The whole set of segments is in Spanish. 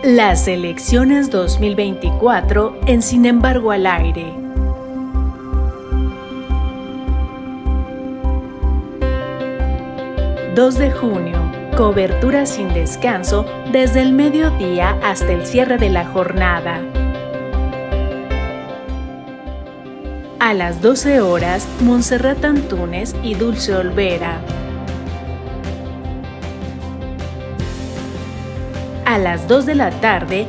Las elecciones 2024 en Sin embargo al aire. ...2 de junio... cobertura sin descanso desde el mediodía hasta el cierre de la jornada. A las 12 horas, Montserrat Antúnez y Dulce Olvera. A las 2 de la tarde,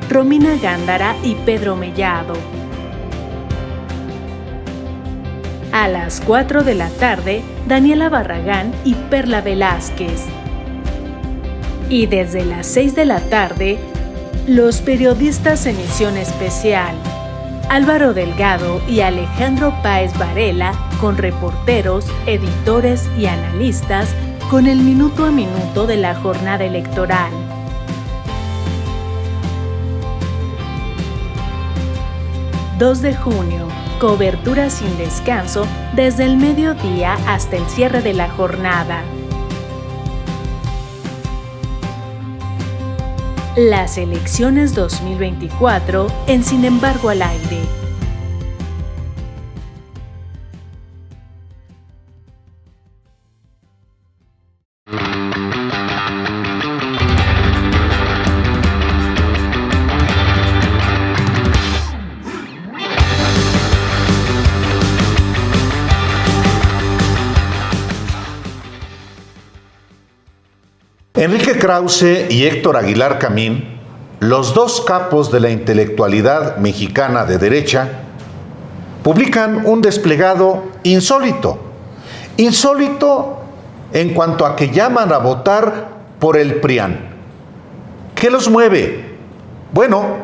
Romina Gándara y Pedro Mellado. A las 4 de la tarde, Daniela Barragán y Perla Velázquez. Y desde las 6 de la tarde, los periodistas Emisión Especial, Álvaro Delgado y Alejandro Páez Varela, con reporteros, editores y analistas, con el minuto a minuto de la jornada electoral. ...2 de junio... cobertura sin descanso desde el mediodía hasta el cierre de la jornada. Las elecciones 2024 en Sin embargo al aire. Enrique Krause y Héctor Aguilar Camín, los dos capos de la intelectualidad mexicana de derecha, publican un desplegado insólito. Insólito en cuanto a que llaman a votar por el PRIAN. ¿Qué los mueve? Bueno,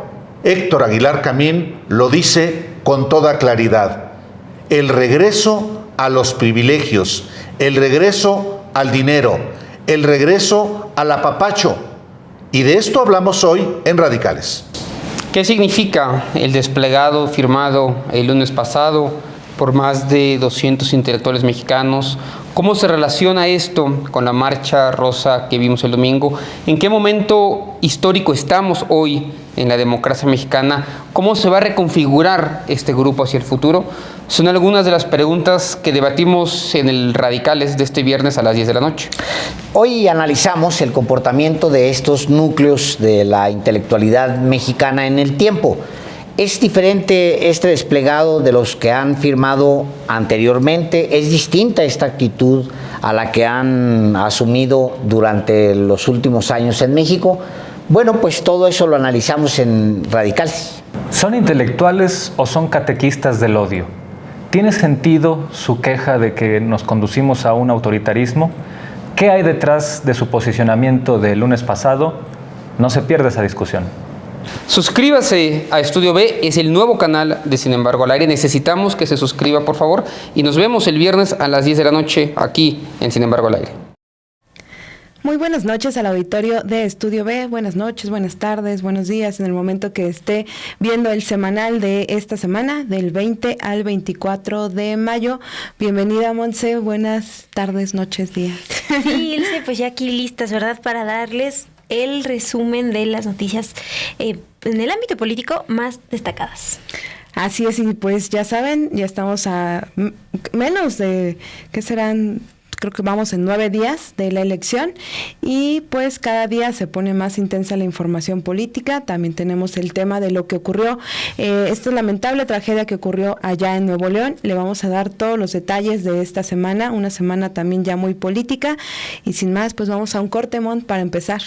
Héctor Aguilar Camín lo dice con toda claridad. El regreso a los privilegios, el regreso al dinero, el regreso al apapacho. Y de esto hablamos hoy en Radicales. ¿Qué significa el desplegado firmado el lunes pasado por más de 200 intelectuales mexicanos? ¿Cómo se relaciona esto con la marcha rosa que vimos el domingo? ¿En qué momento histórico estamos hoy en la democracia mexicana? ¿Cómo se va a reconfigurar este grupo hacia el futuro? Son algunas de las preguntas que debatimos en el Radicales de este viernes a las 10 de la noche. Hoy analizamos el comportamiento de estos núcleos de la intelectualidad mexicana en el tiempo. ¿Es diferente este desplegado de los que han firmado anteriormente? ¿Es distinta esta actitud a la que han asumido durante los últimos años en México? Bueno, pues todo eso lo analizamos en Radicales. ¿Son intelectuales o son catequistas del odio? ¿Tiene sentido su queja de que nos conducimos a un autoritarismo? ¿Qué hay detrás de su posicionamiento del lunes pasado? No se pierda esa discusión. Suscríbase a Estudio B, es el nuevo canal de Sin embargo al aire. Necesitamos que se suscriba, por favor, y nos vemos el viernes a las 10 de la noche aquí en Sin embargo al aire. Muy buenas noches al auditorio de Estudio B, buenas noches, buenas tardes, buenos días en el momento que esté viendo el semanal de esta semana, del 20 al 24 de mayo. Bienvenida, Montse, buenas tardes, noches, días. Sí, Ilse, pues ya aquí listas, ¿verdad?, para darles el resumen de las noticias en el ámbito político más destacadas. Así es, y pues ya saben, ya estamos a menos de, ¿qué serán?, creo que vamos en 9 días de la elección y pues cada día se pone más intensa la información política. También tenemos el tema de lo que ocurrió, esta lamentable tragedia que ocurrió allá en Nuevo León. Le vamos a dar todos los detalles de esta semana, una semana también ya muy política. Y sin más, pues vamos a un corte, Mont, para empezar.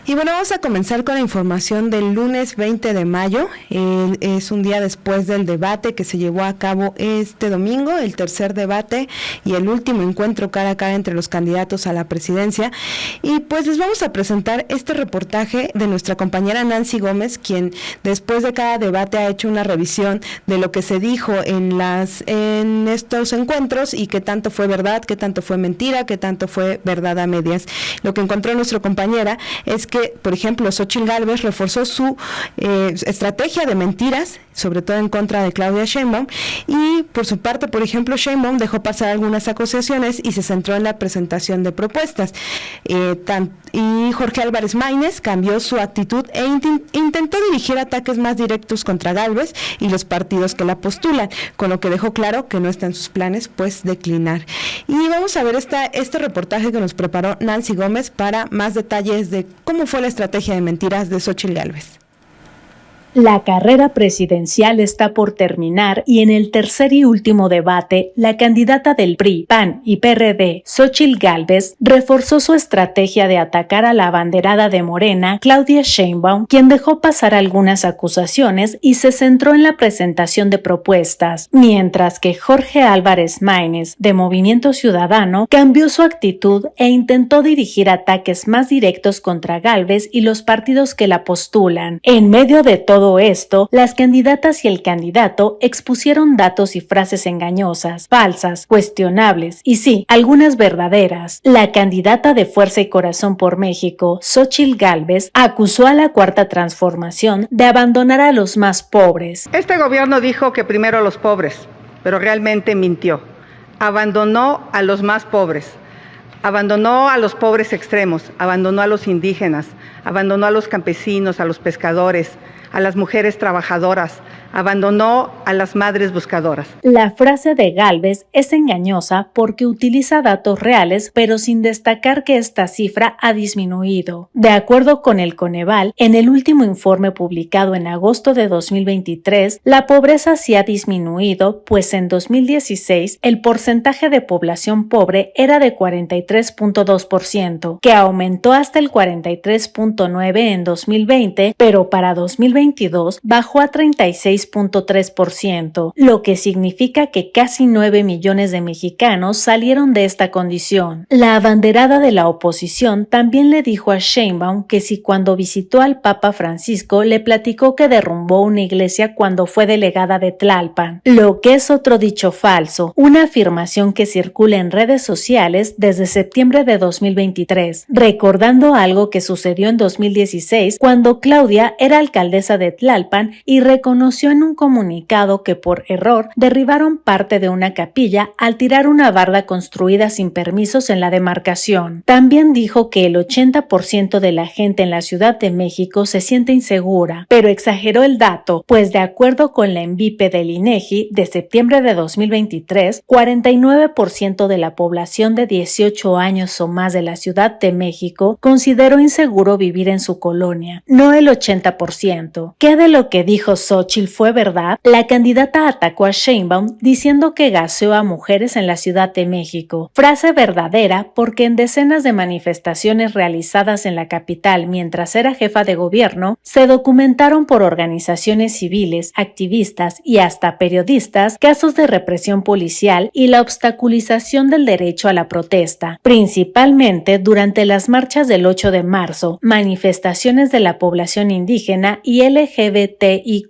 Y bueno, vamos a comenzar con la información del lunes 20 de mayo. Es un día después del debate que se llevó a cabo este domingo, el tercer debate y el último encuentro cara a cara entre los candidatos a la presidencia. Y pues les vamos a presentar este reportaje de nuestra compañera Nancy Gómez, quien después de cada debate ha hecho una revisión de lo que se dijo en estos encuentros y qué tanto fue verdad, qué tanto fue mentira, qué tanto fue verdad a medias. Lo que encontró nuestra compañera es que, por ejemplo, Xóchitl Gálvez reforzó su estrategia de mentiras, sobre todo en contra de Claudia Sheinbaum, y por su parte, por ejemplo, Sheinbaum dejó pasar algunas acusaciones y se centró en la presentación de propuestas. Y Jorge Álvarez Maínez cambió su actitud e intentó dirigir ataques más directos contra Gálvez y los partidos que la postulan, con lo que dejó claro que no está en sus planes, pues, declinar. Y vamos a ver este reportaje que nos preparó Nancy Gómez para más detalles de cómo fue la estrategia de mentiras de Xóchitl Gálvez. La carrera presidencial está por terminar y en el tercer y último debate, la candidata del PRI, PAN y PRD, Xóchitl Gálvez, reforzó su estrategia de atacar a la abanderada de Morena, Claudia Sheinbaum, quien dejó pasar algunas acusaciones y se centró en la presentación de propuestas, mientras que Jorge Álvarez Maínez, de Movimiento Ciudadano, cambió su actitud e intentó dirigir ataques más directos contra Gálvez y los partidos que la postulan. En medio de todo esto, las candidatas y el candidato expusieron datos y frases engañosas, falsas, cuestionables y sí, algunas verdaderas. La candidata de Fuerza y Corazón por México, Xóchitl Gálvez, acusó a la Cuarta Transformación de abandonar a los más pobres. Este gobierno dijo que primero los pobres, pero realmente mintió. Abandonó a los más pobres. Abandonó a los pobres extremos, abandonó a los indígenas, abandonó a los campesinos, a los pescadores, a las mujeres trabajadoras, abandonó a las madres buscadoras. La frase de Gálvez es engañosa porque utiliza datos reales, pero sin destacar que esta cifra ha disminuido. De acuerdo con el Coneval, en el último informe publicado en agosto de 2023, la pobreza sí ha disminuido, pues en 2016 el porcentaje de población pobre era de 43.2%, que aumentó hasta el 43.9% en 2020, pero para 2022 bajó a 36.3%, lo que significa que casi 9 millones de mexicanos salieron de esta condición. La abanderada de la oposición también le dijo a Sheinbaum que si cuando visitó al Papa Francisco le platicó que derrumbó una iglesia cuando fue delegada de Tlalpan, lo que es otro dicho falso, una afirmación que circula en redes sociales desde septiembre de 2023, recordando algo que sucedió en 2016 cuando Claudia era alcaldesa de Tlalpan y reconoció en un comunicado que por error derribaron parte de una capilla al tirar una barda construida sin permisos en la demarcación. También dijo que el 80% de la gente en la Ciudad de México se siente insegura, pero exageró el dato, pues de acuerdo con la ENVIPE del INEGI de septiembre de 2023, 49% de la población de 18 años o más de la Ciudad de México consideró inseguro vivir en su colonia, no el 80%. ¿Qué de lo que dijo Xóchitl fue verdad? La candidata atacó a Sheinbaum diciendo que gaseó a mujeres en la Ciudad de México. Frase verdadera porque en decenas de manifestaciones realizadas en la capital mientras era jefa de gobierno, se documentaron por organizaciones civiles, activistas y hasta periodistas casos de represión policial y la obstaculización del derecho a la protesta, principalmente durante las marchas del 8 de marzo, manifestaciones de la población indígena y LGBTIQ+.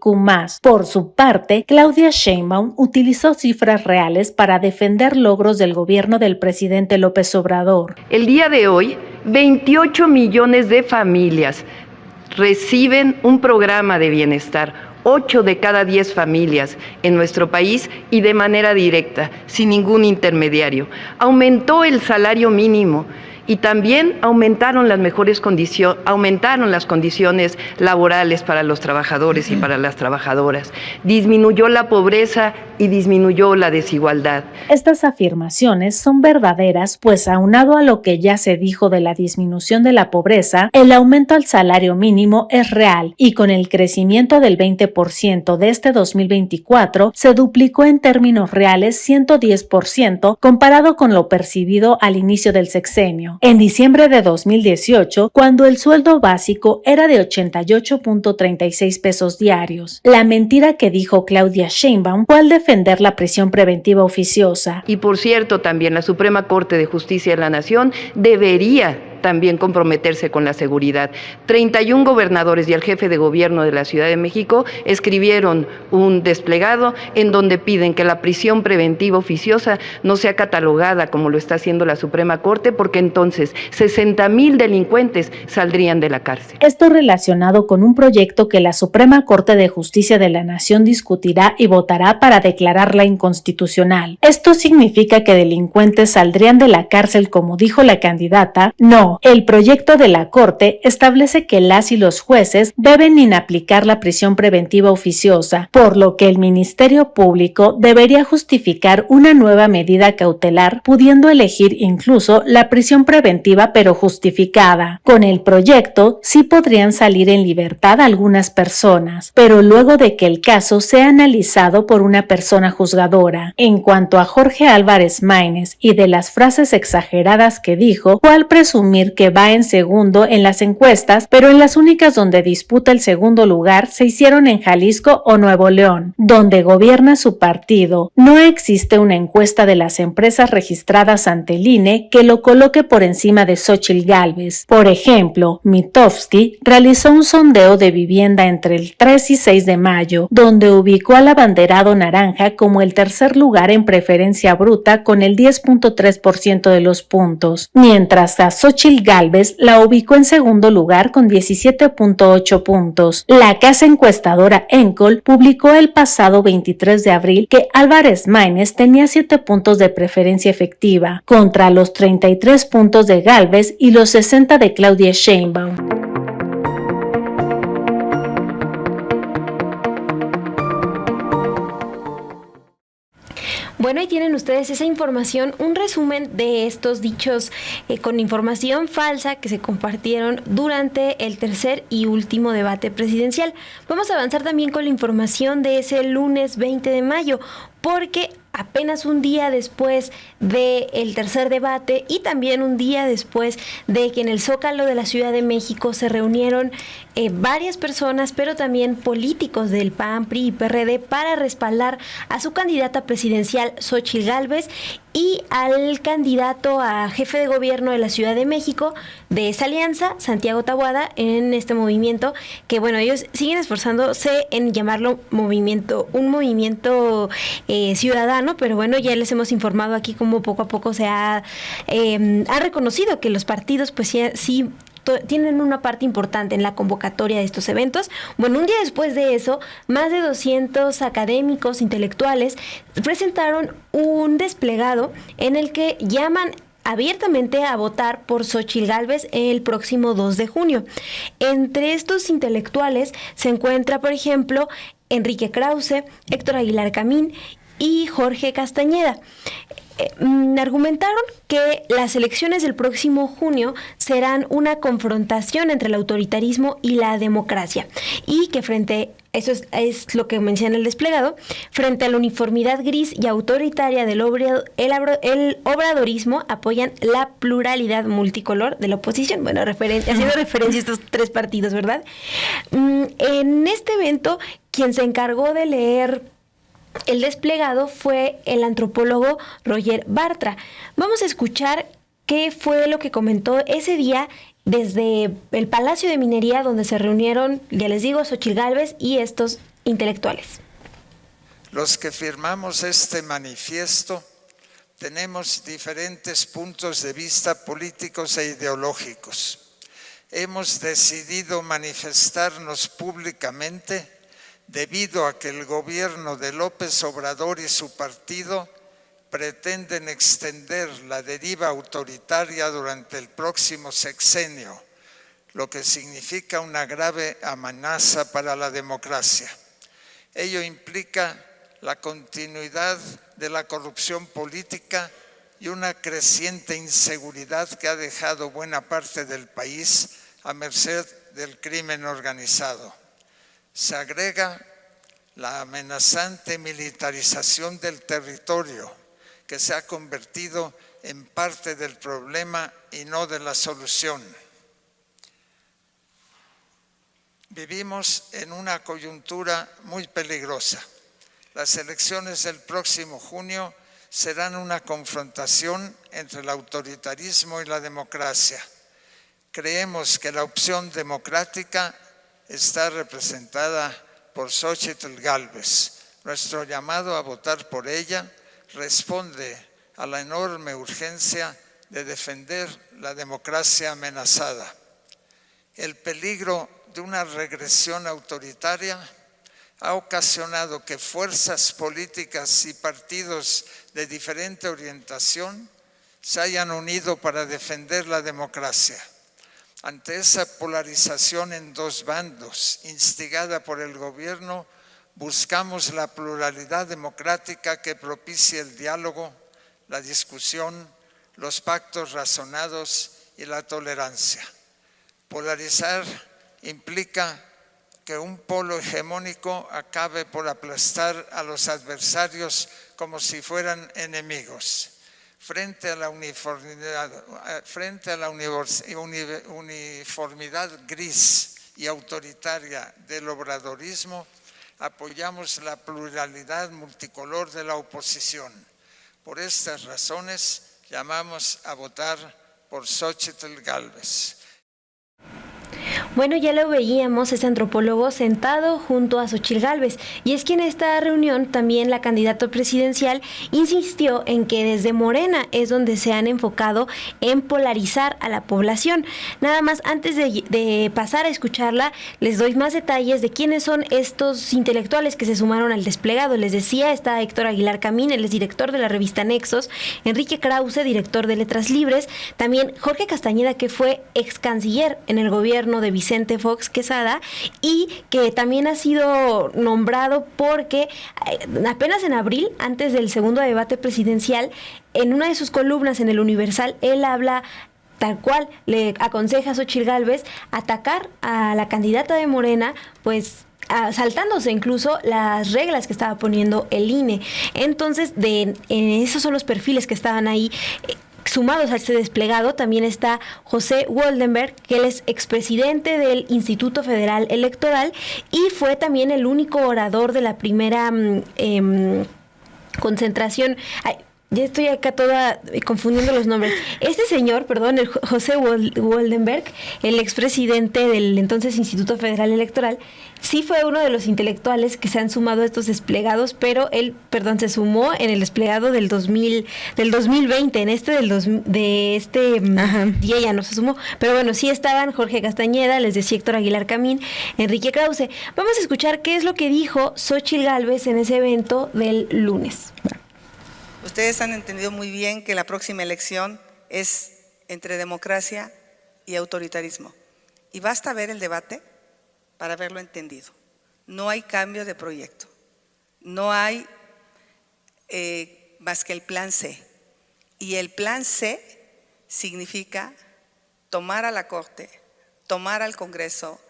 Por su parte, Claudia Sheinbaum utilizó cifras reales para defender logros del gobierno del presidente López Obrador. El día de hoy, 28 millones de familias reciben un programa de bienestar. 8 de cada 10 familias en nuestro país y de manera directa, sin ningún intermediario. Aumentó el salario mínimo y también aumentaron las condiciones laborales para los trabajadores y para las trabajadoras. Disminuyó la pobreza y disminuyó la desigualdad. Estas afirmaciones son verdaderas, pues aunado a lo que ya se dijo de la disminución de la pobreza, el aumento al salario mínimo es real y con el crecimiento del 20% de este 2024 se duplicó en términos reales 110% comparado con lo percibido al inicio del sexenio. año, en diciembre de 2018, cuando el sueldo básico era de 88.36 pesos diarios. La mentira que dijo Claudia Sheinbaum fue al defender la prisión preventiva oficiosa. Y por cierto, también la Suprema Corte de Justicia de la Nación debería también comprometerse con la seguridad. 31 gobernadores y el jefe de gobierno de la Ciudad de México escribieron un desplegado en donde piden que la prisión preventiva oficiosa no sea catalogada como lo está haciendo la Suprema Corte, porque entonces 60,000 delincuentes saldrían de la cárcel. Esto relacionado con un proyecto que la Suprema Corte de Justicia de la Nación discutirá y votará para declararla inconstitucional. Esto significa que delincuentes saldrían de la cárcel, como dijo la candidata. No, el proyecto de la Corte establece que las y los jueces deben inaplicar la prisión preventiva oficiosa, por lo que el Ministerio Público debería justificar una nueva medida cautelar, pudiendo elegir incluso la prisión preventiva pero justificada. Con el proyecto sí podrían salir en libertad algunas personas, pero luego de que el caso sea analizado por una persona juzgadora. En cuanto a Jorge Álvarez Maínez y de las frases exageradas que dijo, fue al presumir que va en segundo en las encuestas, pero en las únicas donde disputa el segundo lugar se hicieron en Jalisco o Nuevo León, donde gobierna su partido. No existe una encuesta de las empresas registradas ante el INE que lo coloque por encima de Xóchitl Gálvez. Por ejemplo, Mitofsky realizó un sondeo de vivienda entre el 3 y 6 de mayo, donde ubicó al abanderado naranja como el tercer lugar en preferencia bruta con el 10.3% de los puntos, mientras a Xóchitl Gálvez la ubicó en segundo lugar con 17.8 puntos. La casa encuestadora Encol publicó el pasado 23 de abril que Álvarez Maínez tenía 7 puntos de preferencia efectiva, contra los 33 puntos de Gálvez y los 60 de Claudia Sheinbaum. Bueno, y tienen ustedes esa información, un resumen de estos dichos con información falsa que se compartieron durante el tercer y último debate presidencial. Vamos a avanzar también con la información de ese lunes 20 de mayo, porque apenas un día después del tercer debate y también un día después de que en el Zócalo de la Ciudad de México se reunieron varias personas, pero también políticos del PAN, PRI y PRD para respaldar a su candidata presidencial Xóchitl Gálvez y al candidato a jefe de gobierno de la Ciudad de México de esa alianza, Santiago Tabuada, en este movimiento que, bueno, ellos siguen esforzándose en llamarlo un movimiento ciudadano, pero bueno, ya les hemos informado aquí cómo poco a poco se ha reconocido que los partidos pues sí tienen una parte importante en la convocatoria de estos eventos. Bueno, un día después de eso, más de 200 académicos intelectuales presentaron un desplegado en el que llaman abiertamente a votar por Xóchitl Gálvez el próximo 2 de junio. Entre estos intelectuales se encuentra, por ejemplo, Enrique Krause, Héctor Aguilar Camín y Jorge Castañeda. Argumentaron que las elecciones del próximo junio serán una confrontación entre el autoritarismo y la democracia y que eso es lo que menciona el desplegado, frente a la uniformidad gris y autoritaria del el obradorismo apoyan la pluralidad multicolor de la oposición. Bueno, haciendo referencia a estos tres partidos, ¿verdad? En este evento, quien se encargó de leer el desplegado fue el antropólogo Roger Bartra. Vamos a escuchar qué fue lo que comentó ese día desde el Palacio de Minería, donde se reunieron, ya les digo, Xóchitl Gálvez y estos intelectuales. Los que firmamos este manifiesto tenemos diferentes puntos de vista políticos e ideológicos. Hemos decidido manifestarnos públicamente debido a que el gobierno de López Obrador y su partido pretenden extender la deriva autoritaria durante el próximo sexenio, lo que significa una grave amenaza para la democracia. Ello implica la continuidad de la corrupción política y una creciente inseguridad que ha dejado buena parte del país a merced del crimen organizado. Se agrega la amenazante militarización del territorio que se ha convertido en parte del problema y no de la solución. Vivimos en una coyuntura muy peligrosa. Las elecciones del próximo junio serán una confrontación entre el autoritarismo y la democracia. Creemos que la opción democrática está representada por Xóchitl Gálvez. Nuestro llamado a votar por ella responde a la enorme urgencia de defender la democracia amenazada. El peligro de una regresión autoritaria ha ocasionado que fuerzas políticas y partidos de diferente orientación se hayan unido para defender la democracia. Ante esa polarización en dos bandos, instigada por el gobierno, buscamos la pluralidad democrática que propicie el diálogo, la discusión, los pactos razonados y la tolerancia. Polarizar implica que un polo hegemónico acabe por aplastar a los adversarios como si fueran enemigos. Frente a la uniformidad gris y autoritaria del obradorismo, apoyamos la pluralidad multicolor de la oposición. Por estas razones, llamamos a votar por Xóchitl Gálvez. Bueno, ya lo veíamos, ese antropólogo sentado junto a Xóchitl Gálvez. Y es que en esta reunión también la candidata presidencial insistió en que desde Morena es donde se han enfocado en polarizar a la población. Nada más, antes de pasar a escucharla, les doy más detalles de quiénes son estos intelectuales que se sumaron al desplegado. Les decía, está Héctor Aguilar Camín, él es director de la revista Nexos, Enrique Krause, director de Letras Libres, también Jorge Castañeda, que fue ex canciller en el gobierno de Vicente Fox Quesada y que también ha sido nombrado porque apenas en abril, antes del segundo debate presidencial, en una de sus columnas en el Universal, él habla tal cual, le aconseja a Xóchitl Gálvez atacar a la candidata de Morena, pues saltándose incluso las reglas que estaba poniendo el INE. Entonces, esos son los perfiles que estaban ahí. Sumados a este desplegado también está José Woldenberg, que él es expresidente del Instituto Federal Electoral y fue también el único orador de la primera concentración. Ya estoy acá toda confundiendo los nombres. Este señor, perdón, el José Woldenberg, el expresidente del entonces Instituto Federal Electoral, sí fue uno de los intelectuales que se han sumado a estos desplegados, pero él, se sumó en el desplegado del 2020, en este día ya no se sumó. Pero bueno, sí estaban Jorge Castañeda, les decía Héctor Aguilar Camín, Enrique Krause. Vamos a escuchar qué es lo que dijo Xóchitl Gálvez en ese evento del lunes. Ustedes han entendido muy bien que la próxima elección es entre democracia y autoritarismo. Y basta ver el debate para haberlo entendido. No hay cambio de proyecto. No hay más que el plan C. Y el plan C significa tomar a la Corte, tomar al Congreso,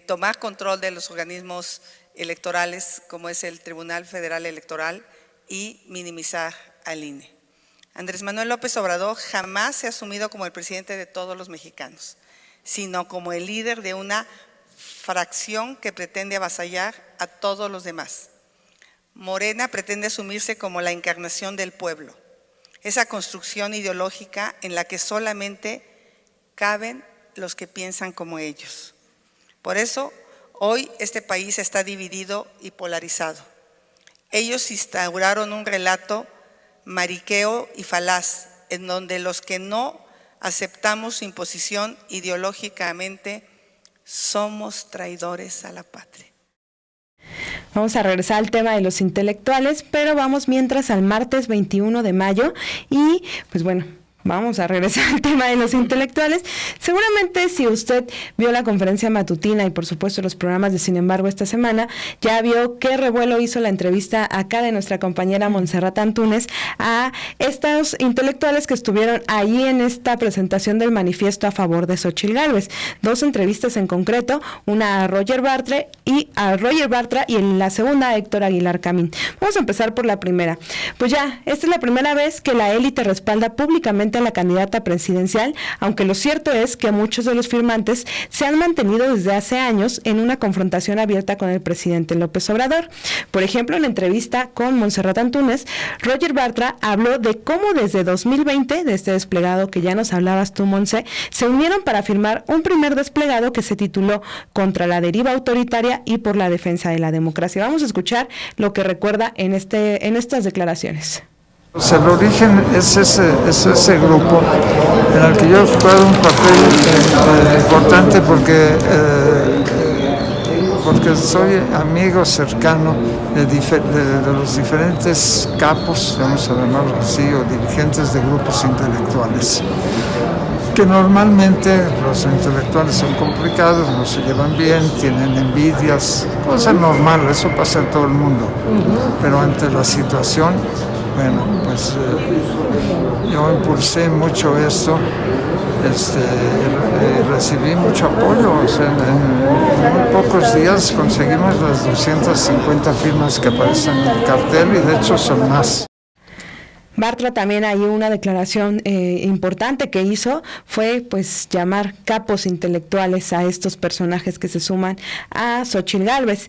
tomar control de los organismos electorales como es el Tribunal Federal Electoral y minimizar al INE. Andrés Manuel López Obrador jamás se ha asumido como el presidente de todos los mexicanos, sino como el líder de una fracción que pretende avasallar a todos los demás. Morena pretende asumirse como la encarnación del pueblo, esa construcción ideológica en la que solamente caben los que piensan como ellos. Por eso, hoy este país está dividido y polarizado. Ellos instauraron un relato mariqueo y falaz, en donde los que no aceptamos su imposición ideológicamente somos traidores a la patria. Vamos a regresar al tema de los intelectuales, pero vamos mientras al martes 21 de mayo y pues bueno, vamos a regresar al tema de los intelectuales. Seguramente si usted vio la conferencia matutina y por supuesto los programas de Sin embargo esta semana, ya vio qué revuelo hizo la entrevista acá de nuestra compañera Montserrat Antúnez a estos intelectuales que estuvieron ahí en esta presentación del manifiesto a favor de Xóchitl Gálvez. 2 entrevistas en concreto, una a Roger Bartra y en la segunda a Héctor Aguilar Camín. Vamos a empezar por la primera. Pues ya, esta es la primera vez que la élite respalda públicamente a la candidata presidencial, aunque lo cierto es que muchos de los firmantes se han mantenido desde hace años en una confrontación abierta con el presidente López Obrador. Por ejemplo, en la entrevista con Montserrat Antúnez, Roger Bartra habló de cómo desde 2020, de este desplegado que ya nos hablabas tú, Monse, se unieron para firmar un primer desplegado que se tituló Contra la deriva autoritaria y por la defensa de la democracia. Vamos a escuchar lo que recuerda en estas declaraciones. Pues el origen es ese grupo en el que yo he jugado un papel importante porque soy amigo cercano de los diferentes capos, vamos a llamarlo así, o dirigentes de grupos intelectuales, que normalmente los intelectuales son complicados, no se llevan bien, tienen envidias, cosa normal, eso pasa en todo el mundo, pero ante la situación, bueno, pues yo impulsé mucho esto, recibí mucho apoyo, o sea, en muy pocos días conseguimos las 250 firmas que aparecen en el cartel y de hecho son más. Bartra también hay una declaración importante que hizo, fue pues llamar capos intelectuales a estos personajes que se suman a Xóchitl Gálvez.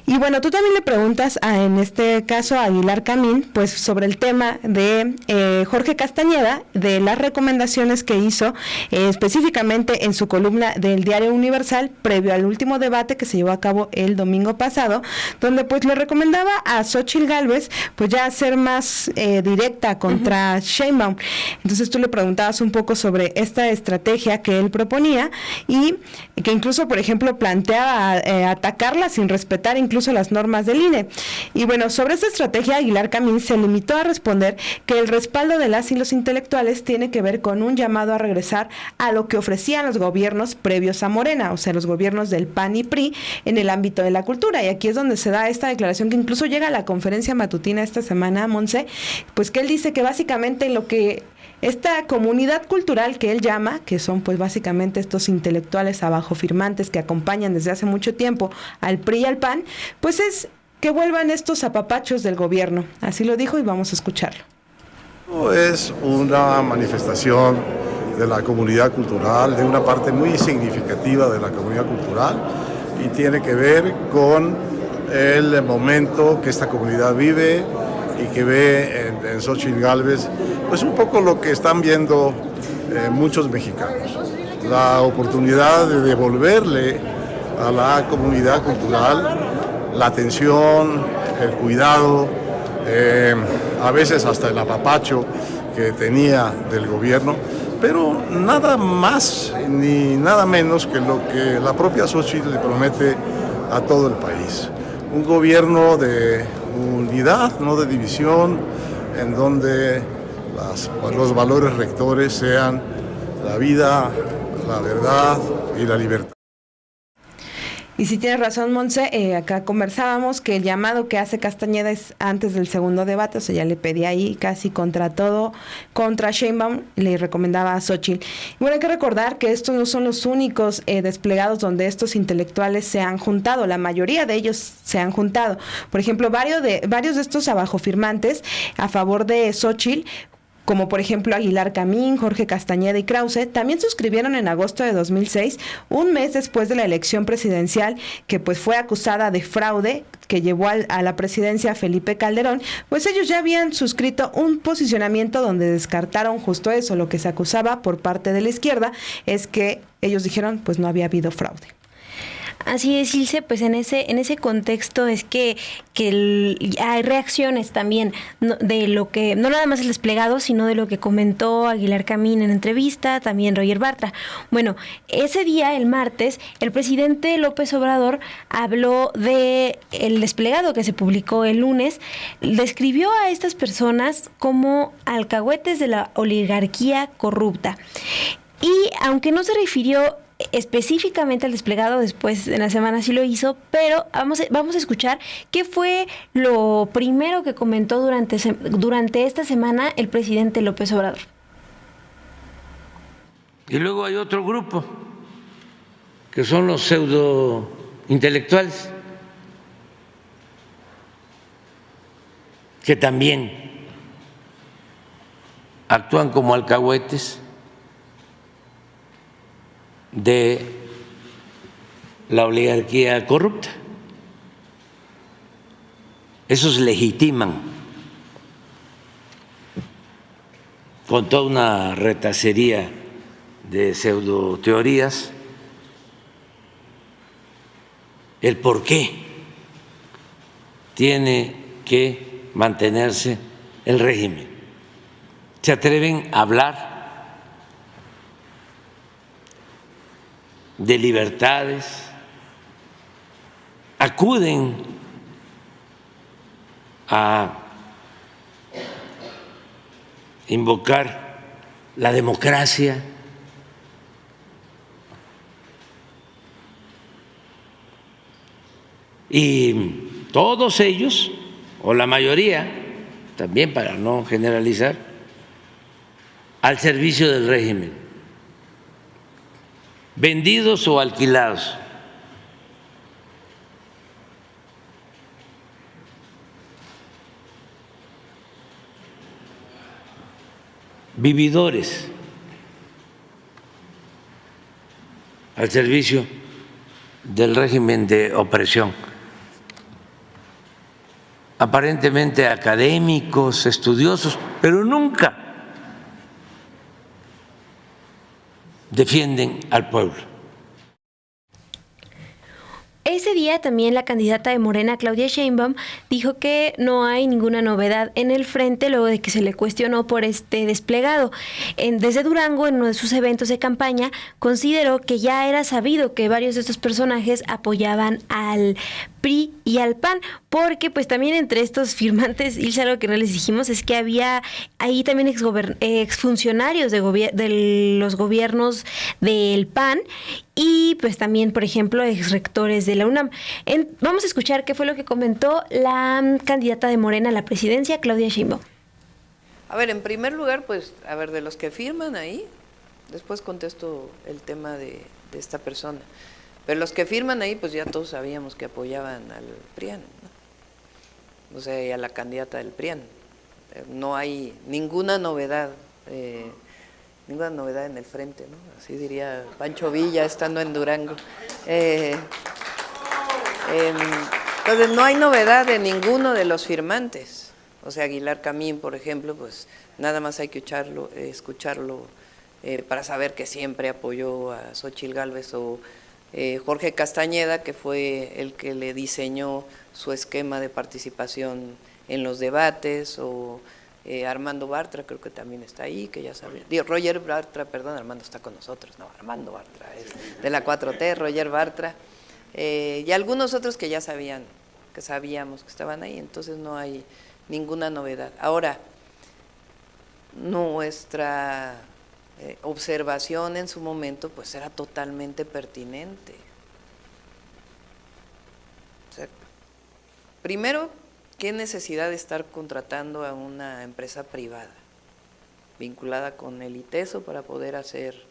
Y bueno, tú también le preguntas en este caso a Aguilar Camín, pues sobre el tema de Jorge Castañeda, de las recomendaciones que hizo específicamente en su columna del Diario Universal previo al último debate que se llevó a cabo el domingo pasado, donde pues le recomendaba a Xóchitl Gálvez pues ya ser más directa contra Sheinbaum. Entonces tú le preguntabas un poco sobre esta estrategia que él proponía y que incluso, por ejemplo, planteaba atacarla sin respetar incluso las normas del INE. Y bueno, sobre esta estrategia, Aguilar Camín se limitó a responder que el respaldo de las y los intelectuales tiene que ver con un llamado a regresar a lo que ofrecían los gobiernos previos a Morena, o sea, los gobiernos del PAN y PRI en el ámbito de la cultura. Y aquí es donde se da esta declaración que incluso llega a la conferencia matutina esta semana, Monse, pues que él dice que básicamente lo que esta comunidad cultural que él llama, que son pues básicamente estos intelectuales abajo firmantes que acompañan desde hace mucho tiempo al PRI y al PAN, pues es que vuelvan estos apapachos del gobierno. Así lo dijo y vamos a escucharlo. Es una manifestación de la comunidad cultural, de una parte muy significativa de la comunidad cultural y tiene que ver con el momento que esta comunidad vive y que ve en Xóchitl Gálvez, pues un poco lo que están viendo muchos mexicanos, la oportunidad de devolverle a la comunidad cultural la atención, el cuidado, a veces hasta el apapacho que tenía del gobierno, pero nada más ni nada menos que lo que la propia Xóchitl le promete a todo el país. Un gobierno de unidad, no de división, en donde los valores rectores sean la vida, la verdad y la libertad. Y si tienes razón, Monse, acá conversábamos que el llamado que hace Castañeda es antes del segundo debate, o sea, ya le pedía ahí casi contra todo, contra Sheinbaum, le recomendaba a Xóchitl. Y bueno, hay que recordar que estos no son los únicos desplegados donde estos intelectuales se han juntado, la mayoría de ellos se han juntado. Por ejemplo, varios de estos abajo firmantes a favor de Xóchitl, como por ejemplo Aguilar Camín, Jorge Castañeda y Krause, también suscribieron en agosto de 2006, un mes después de la elección presidencial, que pues fue acusada de fraude, que llevó a la presidencia a Felipe Calderón, pues ellos ya habían suscrito un posicionamiento donde descartaron justo eso. Lo que se acusaba por parte de la izquierda es que ellos dijeron pues no había habido fraude. Así es, Ilse, pues en ese contexto es que hay reacciones también de lo que, no nada más el desplegado, sino de lo que comentó Aguilar Camín en entrevista, también Roger Bartra. Bueno, ese día, el martes, el presidente López Obrador habló de el desplegado que se publicó el lunes, describió a estas personas como alcahuetes de la oligarquía corrupta. Y aunque no se refirió específicamente al desplegado, después en la semana sí lo hizo, pero vamos a escuchar qué fue lo primero que comentó durante esta semana el presidente López Obrador. Y luego hay otro grupo, que son los pseudo intelectuales, que también actúan como alcahuetes de la oligarquía corrupta. Esos legitiman con toda una retacería de pseudoteorías el por qué tiene que mantenerse el régimen. Se atreven a hablar de libertades, acuden a invocar la democracia, y todos ellos, o la mayoría, también para no generalizar, al servicio del régimen, vendidos o alquilados. Vividores al servicio del régimen de opresión. Aparentemente académicos, estudiosos, pero nunca defienden al pueblo. Ese día también la candidata de Morena, Claudia Sheinbaum, dijo que no hay ninguna novedad en el frente luego de que se le cuestionó por este desplegado. Desde Durango, en uno de sus eventos de campaña, consideró que ya era sabido que varios de estos personajes apoyaban al PRI y al PAN, porque pues también entre estos firmantes, Ilse, algo que no les dijimos es que había ahí también exfuncionarios de los gobiernos del PAN y pues también, por ejemplo, exrectores de la UNAM. Vamos a escuchar qué fue lo que comentó la candidata de Morena a la presidencia, Claudia Sheinbaum. A ver, en primer lugar, pues, a ver, de los que firman ahí, después contesto el tema de esta persona. Pero los que firman ahí, pues ya todos sabíamos que apoyaban al PRIAN, ¿no? O sea, y a la candidata del PRIAN. No hay ninguna novedad en el frente, ¿no? Así diría Pancho Villa estando en Durango. Entonces no hay novedad de ninguno de los firmantes. O sea, Aguilar Camín, por ejemplo, pues nada más hay que escucharlo para saber que siempre apoyó a Xóchitl Gálvez, o Jorge Castañeda, que fue el que le diseñó su esquema de participación en los debates, o Armando Bartra, creo que también está ahí, que ya sabía. Roger Bartra, perdón, Armando está con nosotros, no, Armando Bartra es de la 4T, Roger Bartra, y algunos otros que ya sabíamos que estaban ahí, entonces no hay ninguna novedad. Ahora, nuestra observación en su momento pues era totalmente pertinente. O sea, primero, ¿qué necesidad de estar contratando a una empresa privada vinculada con el ITESO para poder hacer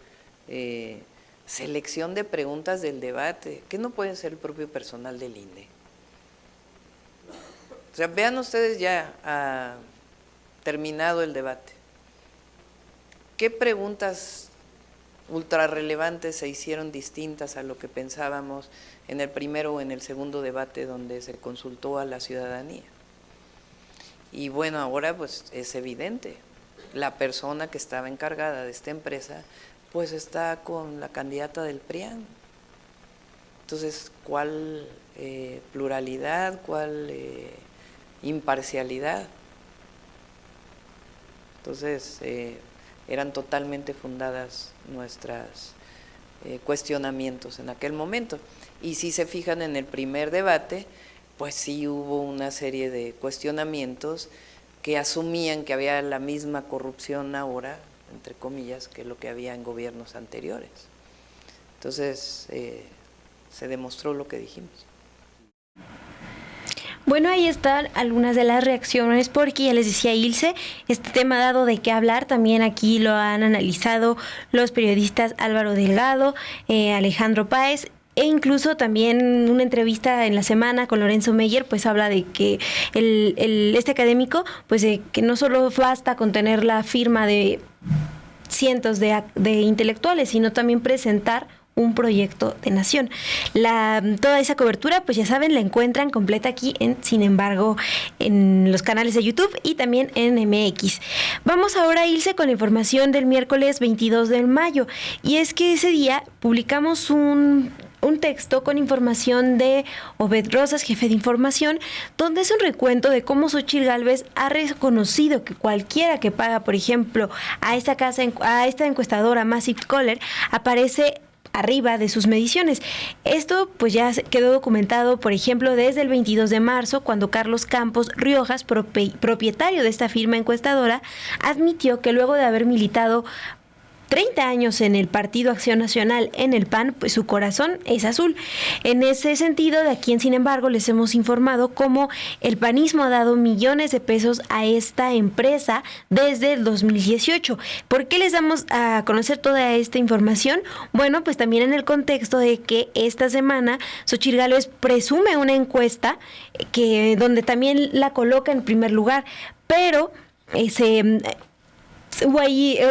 selección de preguntas del debate? ¿Qué no puede ser el propio personal del INE? O sea, vean ustedes ya terminado el debate, ¿qué preguntas ultra relevantes se hicieron distintas a lo que pensábamos en el primero o en el segundo debate donde se consultó a la ciudadanía? Y bueno, ahora pues es evidente, la persona que estaba encargada de esta empresa pues está con la candidata del PRIAN. Entonces, ¿cuál pluralidad? ¿Cuál imparcialidad? Entonces, eran totalmente fundadas nuestras cuestionamientos en aquel momento. Y si se fijan en el primer debate, pues sí hubo una serie de cuestionamientos que asumían que había la misma corrupción ahora, entre comillas, que lo que había en gobiernos anteriores. Entonces, se demostró lo que dijimos. Bueno, ahí están algunas de las reacciones, porque ya les decía Ilse, este tema ha dado de qué hablar. También aquí lo han analizado los periodistas Álvaro Delgado, Alejandro Páez, e incluso también una entrevista en la semana con Lorenzo Meyer, pues habla de que este académico, pues que no solo basta con tener la firma de cientos de intelectuales, sino también presentar un proyecto de nación. Toda esa cobertura, pues ya saben, la encuentran completa aquí en Sin embargo, en los canales de YouTube y también en MX. Vamos ahora a irse con la información del miércoles 22 de mayo, y es que ese día publicamos un texto con información de Obed Rosas, jefe de información, donde es un recuento de cómo Xóchitl Gálvez ha reconocido que cualquiera que paga, por ejemplo, a esta encuestadora Massive Caller, aparece arriba de sus mediciones. Esto pues ya quedó documentado, por ejemplo, desde el 22 de marzo, cuando Carlos Campos Riojas, propietario de esta firma encuestadora, admitió que luego de haber militado 30 años en el Partido Acción Nacional, en el PAN, pues su corazón es azul. En ese sentido, de aquí en Sin embargo, les hemos informado cómo el panismo ha dado millones de pesos a esta empresa desde el 2018. ¿Por qué les damos a conocer toda esta información? Bueno, pues también en el contexto de que esta semana Xóchitl Gálvez presume una encuesta donde también la coloca en primer lugar, pero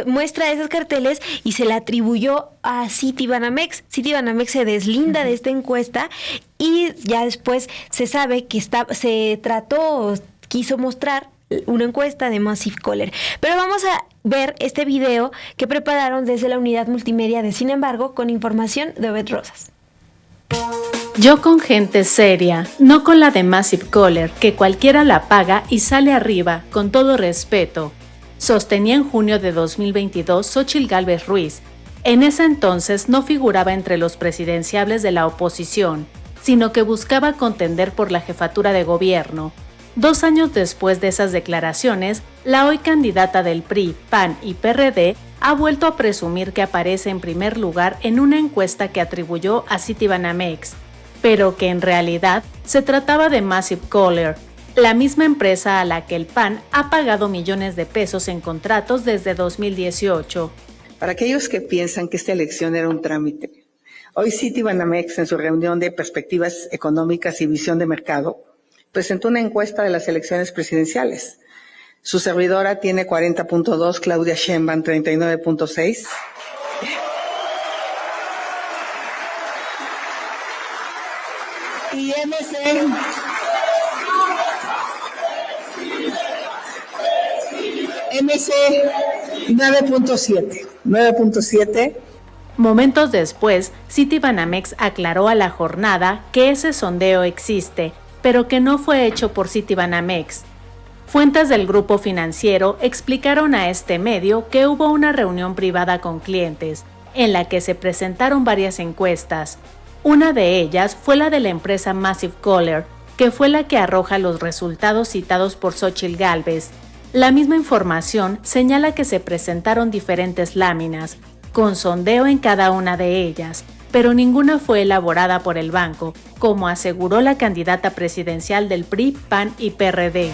muestra esos carteles y se la atribuyó a Citibanamex. Citibanamex se deslinda de esta encuesta y ya después se sabe que quiso mostrar una encuesta de Massive Caller. Pero vamos a ver este video que prepararon desde la unidad multimedia de Sin embargo, con información de Obed Rosas. Yo con gente seria, no con la de Massive Caller, que cualquiera la paga y sale arriba, con todo respeto, sostenía en junio de 2022 Xóchitl Gálvez Ruiz. En ese entonces no figuraba entre los presidenciables de la oposición, sino que buscaba contender por la jefatura de gobierno. 2 años después de esas declaraciones, la hoy candidata del PRI, PAN y PRD ha vuelto a presumir que aparece en primer lugar en una encuesta que atribuyó a Citibanamex, pero que en realidad se trataba de Massive Caller, la misma empresa a la que el PAN ha pagado millones de pesos en contratos desde 2018. Para aquellos que piensan que esta elección era un trámite, hoy Citibanamex, en su reunión de perspectivas económicas y visión de mercado, presentó una encuesta de las elecciones presidenciales. Su servidora tiene 40.2, Claudia Sheinbaum 39.6. Y MC 9.7. Momentos después, Citibanamex aclaró a la jornada que ese sondeo existe, pero que no fue hecho por Citibanamex. Fuentes del grupo financiero explicaron a este medio que hubo una reunión privada con clientes, en la que se presentaron varias encuestas. Una de ellas fue la de la empresa Massive Caller, que fue la que arroja los resultados citados por Xóchitl Gálvez. La misma información señala que se presentaron diferentes láminas, con sondeo en cada una de ellas, pero ninguna fue elaborada por el banco, como aseguró la candidata presidencial del PRI, PAN y PRD.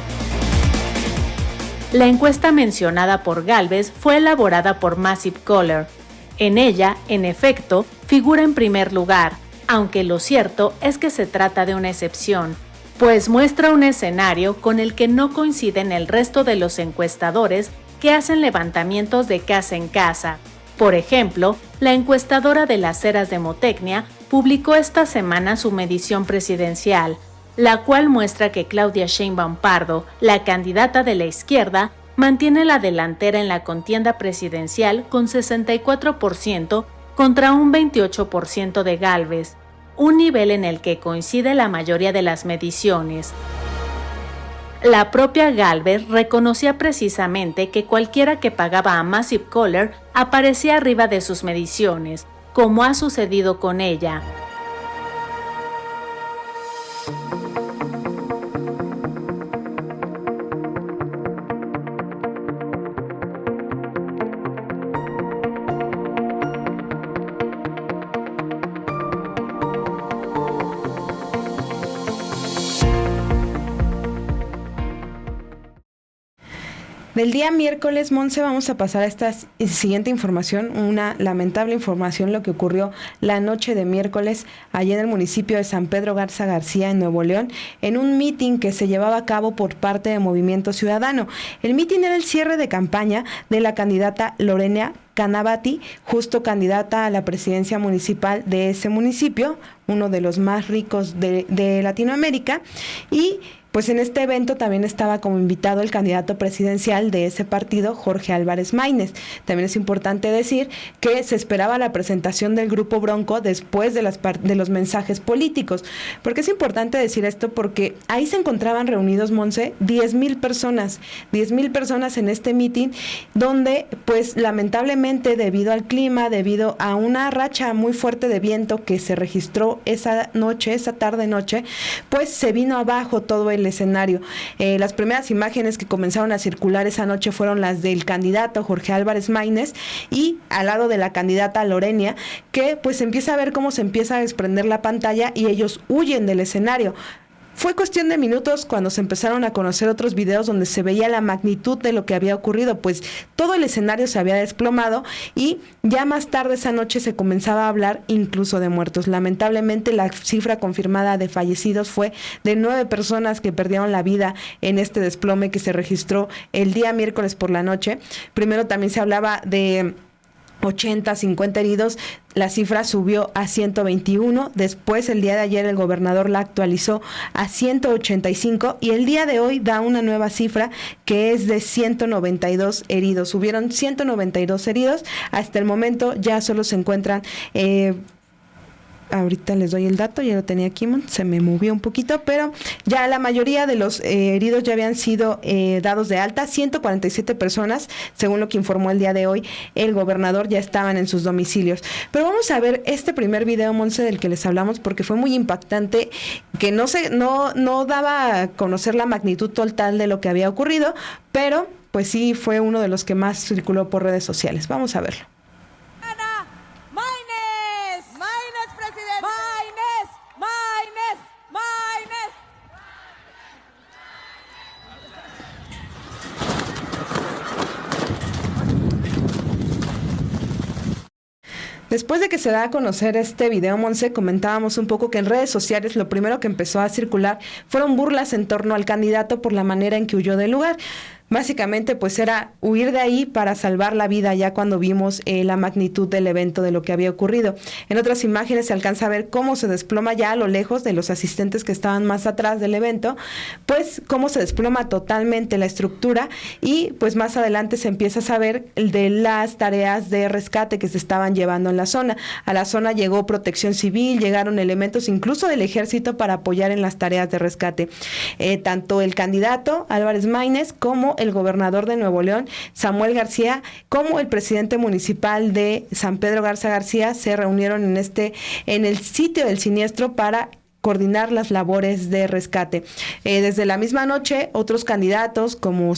La encuesta mencionada por Gálvez fue elaborada por Massive Caller. En ella, en efecto, figura en primer lugar, aunque lo cierto es que se trata de una excepción, pues muestra un escenario con el que no coinciden el resto de los encuestadores que hacen levantamientos de casa en casa. Por ejemplo, la encuestadora de las Heras de Motecnia publicó esta semana su medición presidencial, la cual muestra que Claudia Sheinbaum Pardo, la candidata de la izquierda, mantiene la delantera en la contienda presidencial con 64% contra un 28% de Gálvez. un nivel en el que coincide la mayoría de las mediciones. La propia Galvez reconocía precisamente que cualquiera que pagaba a Massive Caller aparecía arriba de sus mediciones, como ha sucedido con ella. Del día miércoles, Monse, vamos a pasar a esta siguiente información, una lamentable información, lo que ocurrió la noche de miércoles allá en el municipio de San Pedro Garza García, en Nuevo León, en un mitin que se llevaba a cabo por parte de Movimiento Ciudadano. El mitin era el cierre de campaña de la candidata Lorena Canavati, justo candidata a la presidencia municipal de ese municipio, uno de los más ricos de Latinoamérica, y pues en este evento también estaba como invitado el candidato presidencial de ese partido, Jorge Álvarez Maínez. También es importante decir que se esperaba la presentación del Grupo Bronco después de los mensajes políticos. ¿Por qué es importante decir esto? Porque ahí se encontraban reunidos, Monse, 10,000 personas en este mitin, donde pues lamentablemente debido al clima, debido a una racha muy fuerte de viento que se registró esa tarde-noche, pues se vino abajo todo el escenario. Las primeras imágenes que comenzaron a circular esa noche fueron las del candidato Jorge Álvarez Maínez y al lado de la candidata Lorena, que pues empieza a ver cómo se empieza a desprender la pantalla y ellos huyen del escenario. Fue cuestión de minutos cuando se empezaron a conocer otros videos donde se veía la magnitud de lo que había ocurrido, pues todo el escenario se había desplomado y ya más tarde esa noche se comenzaba a hablar incluso de muertos. Lamentablemente la cifra confirmada de fallecidos fue de 9 personas que perdieron la vida en este desplome que se registró el día miércoles por la noche. Primero también se hablaba de 80, 50 heridos, la cifra subió a 121, después el día de ayer el gobernador la actualizó a 185 y el día de hoy da una nueva cifra que es de 192 heridos. Hubieron 192 heridos, hasta el momento ya solo se encuentran... ahorita les doy el dato, ya lo tenía aquí, se me movió un poquito, pero ya la mayoría de los heridos ya habían sido dados de alta. 147 personas, según lo que informó el día de hoy el gobernador, ya estaban en sus domicilios. Pero vamos a ver este primer video, Monse, del que les hablamos, porque fue muy impactante, que no daba a conocer la magnitud total de lo que había ocurrido, pero pues sí fue uno de los que más circuló por redes sociales. Vamos a verlo. Después de que se da a conocer este video, Monse, comentábamos un poco que en redes sociales lo primero que empezó a circular fueron burlas en torno al candidato por la manera en que huyó del lugar. Básicamente pues era huir de ahí para salvar la vida, ya cuando vimos la magnitud del evento, de lo que había ocurrido. En otras imágenes se alcanza a ver cómo se desploma ya a lo lejos de los asistentes que estaban más atrás del evento, pues cómo se desploma totalmente la estructura y pues más adelante se empieza a saber de las tareas de rescate que se estaban llevando en la zona. A la zona llegó Protección Civil, llegaron elementos incluso del Ejército para apoyar en las tareas de rescate. Tanto el candidato Álvarez Maínez como el gobernador de Nuevo León, Samuel García, como el presidente municipal de San Pedro Garza García se reunieron en el sitio del siniestro para coordinar las labores de rescate. Desde la misma noche, otros candidatos como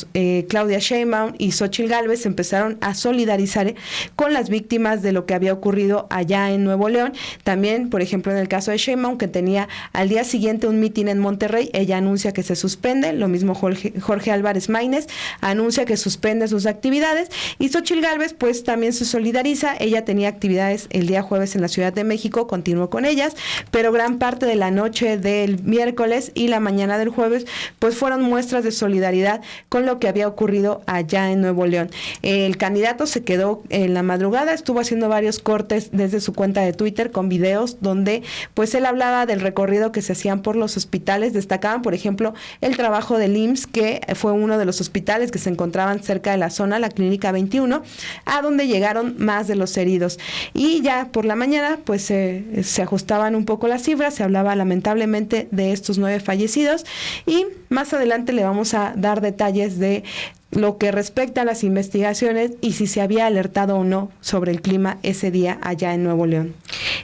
Claudia Sheinbaum y Xóchitl Gálvez empezaron a solidarizar con las víctimas de lo que había ocurrido allá en Nuevo León. También, por ejemplo, en el caso de Sheinbaum, que tenía al día siguiente un mitin en Monterrey, ella anuncia que se suspende. Lo mismo Jorge Álvarez Maínez anuncia que suspende sus actividades y Xóchitl Gálvez pues también se solidariza. Ella tenía actividades el día jueves en la Ciudad de México, continuó con ellas, pero gran parte de la la noche del miércoles y la mañana del jueves, pues fueron muestras de solidaridad con lo que había ocurrido allá en Nuevo León. El candidato se quedó en la madrugada, estuvo haciendo varios cortes desde su cuenta de Twitter con videos donde pues él hablaba del recorrido que se hacían por los hospitales. Destacaban, por ejemplo, el trabajo del IMSS, que fue uno de los hospitales que se encontraban cerca de la zona, la Clínica 21, a donde llegaron más de los heridos. Y ya por la mañana pues se ajustaban un poco las cifras, se hablaba lamentablemente de estos 9 fallecidos, y más adelante le vamos a dar detalles de lo que respecta a las investigaciones y si se había alertado o no sobre el clima ese día allá en Nuevo León.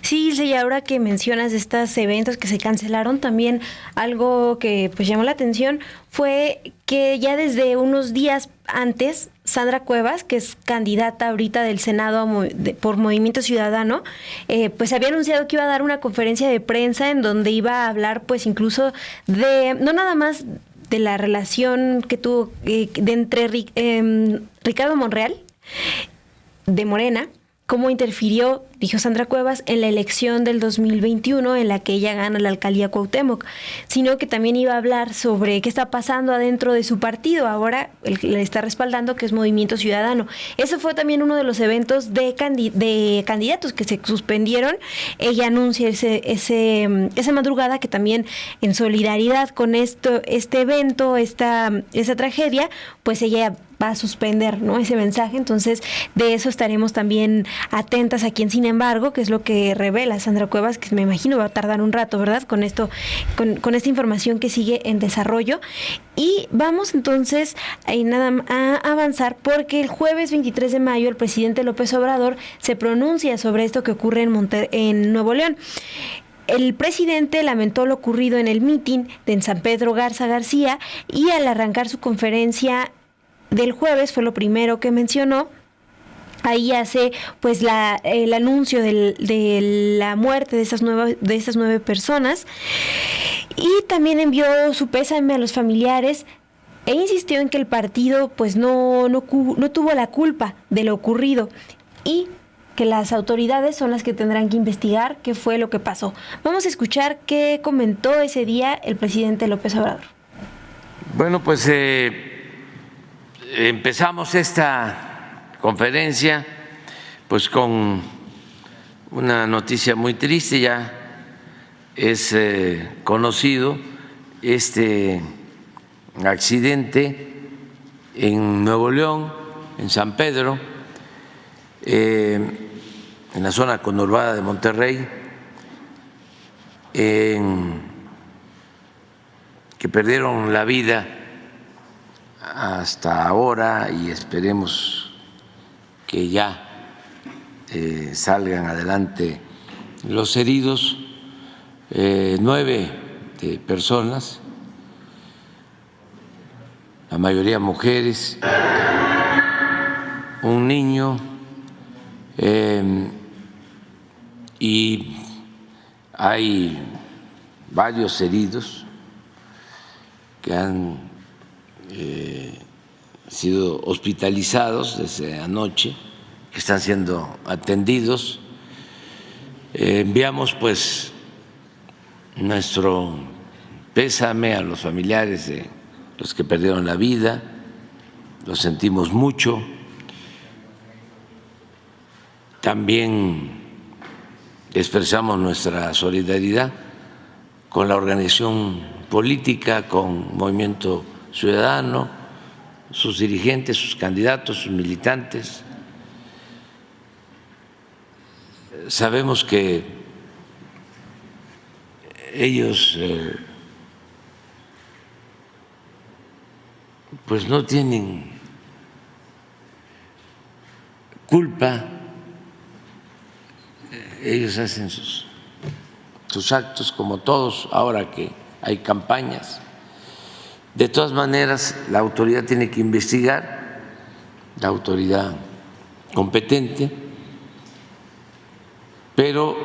Sí, y ahora que mencionas estos eventos que se cancelaron, también algo que pues llamó la atención fue que ya desde unos días antes, Sandra Cuevas, que es candidata ahorita del Senado por Movimiento Ciudadano, pues había anunciado que iba a dar una conferencia de prensa en donde iba a hablar pues incluso de, no nada más de la relación que tuvo entre Ricardo Monreal, de Morena, cómo interfirió, dijo Sandra Cuevas, en la elección del 2021 en la que ella gana la alcaldía Cuauhtémoc, sino que también iba a hablar sobre qué está pasando adentro de su partido, ahora el que le está respaldando, que es Movimiento Ciudadano. Eso fue también uno de los eventos de candidatos que se suspendieron. Ella anuncia esa madrugada que también en solidaridad con este evento, esa tragedia, pues ella va a suspender, ¿no?, ese mensaje. Entonces, de eso estaremos también atentas aquí en Sin embargo, que es lo que revela Sandra Cuevas, que me imagino va a tardar un rato, ¿verdad?, con esto, con esta información que sigue en desarrollo. Y vamos entonces a avanzar, porque el jueves 23 de mayo el presidente López Obrador se pronuncia sobre esto que ocurre en Nuevo León. El presidente lamentó lo ocurrido en el mitin de San Pedro Garza García, y al arrancar su conferencia del jueves, fue lo primero que mencionó. Ahí hace pues el anuncio de la muerte de estas 9 personas, y también envió su pésame a los familiares e insistió en que el partido pues no tuvo la culpa de lo ocurrido y que las autoridades son las que tendrán que investigar qué fue lo que pasó. Vamos a escuchar qué comentó ese día el presidente López Obrador. Bueno, pues empezamos esta conferencia pues con una noticia muy triste. Ya es conocido este accidente en Nuevo León, en San Pedro, en la zona conurbada de Monterrey, que perdieron la vida hasta ahora, y esperemos que ya salgan adelante los heridos, 9 personas, la mayoría mujeres, un niño, y hay varios heridos que han sido hospitalizados desde anoche, que están siendo atendidos. Enviamos pues nuestro pésame a los familiares de los que perdieron la vida, lo sentimos mucho. También expresamos nuestra solidaridad con la organización política, con Movimiento Ciudadano, sus dirigentes, sus candidatos, sus militantes. Sabemos que ellos pues no tienen culpa, ellos hacen sus actos como todos, ahora que hay campañas. De todas maneras, la autoridad tiene que investigar, la autoridad competente, pero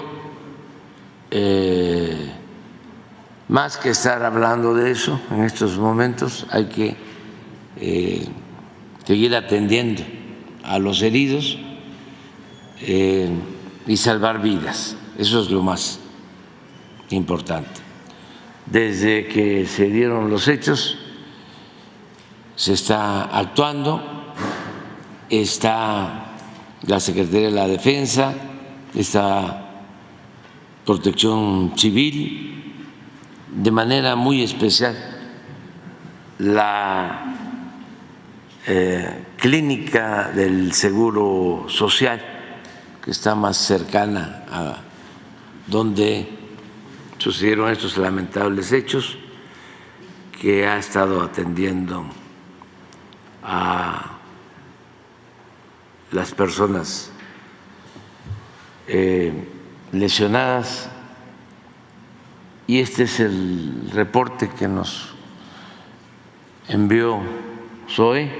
más que estar hablando de eso en estos momentos, hay que seguir atendiendo a los heridos y salvar vidas. Eso es lo más importante. Desde que se dieron los hechos, se está actuando, está la Secretaría de la Defensa, está Protección Civil, de manera muy especial la clínica del Seguro Social, que está más cercana a donde sucedieron estos lamentables hechos, que ha estado atendiendo a las personas lesionadas, y este es el reporte que nos envió SOE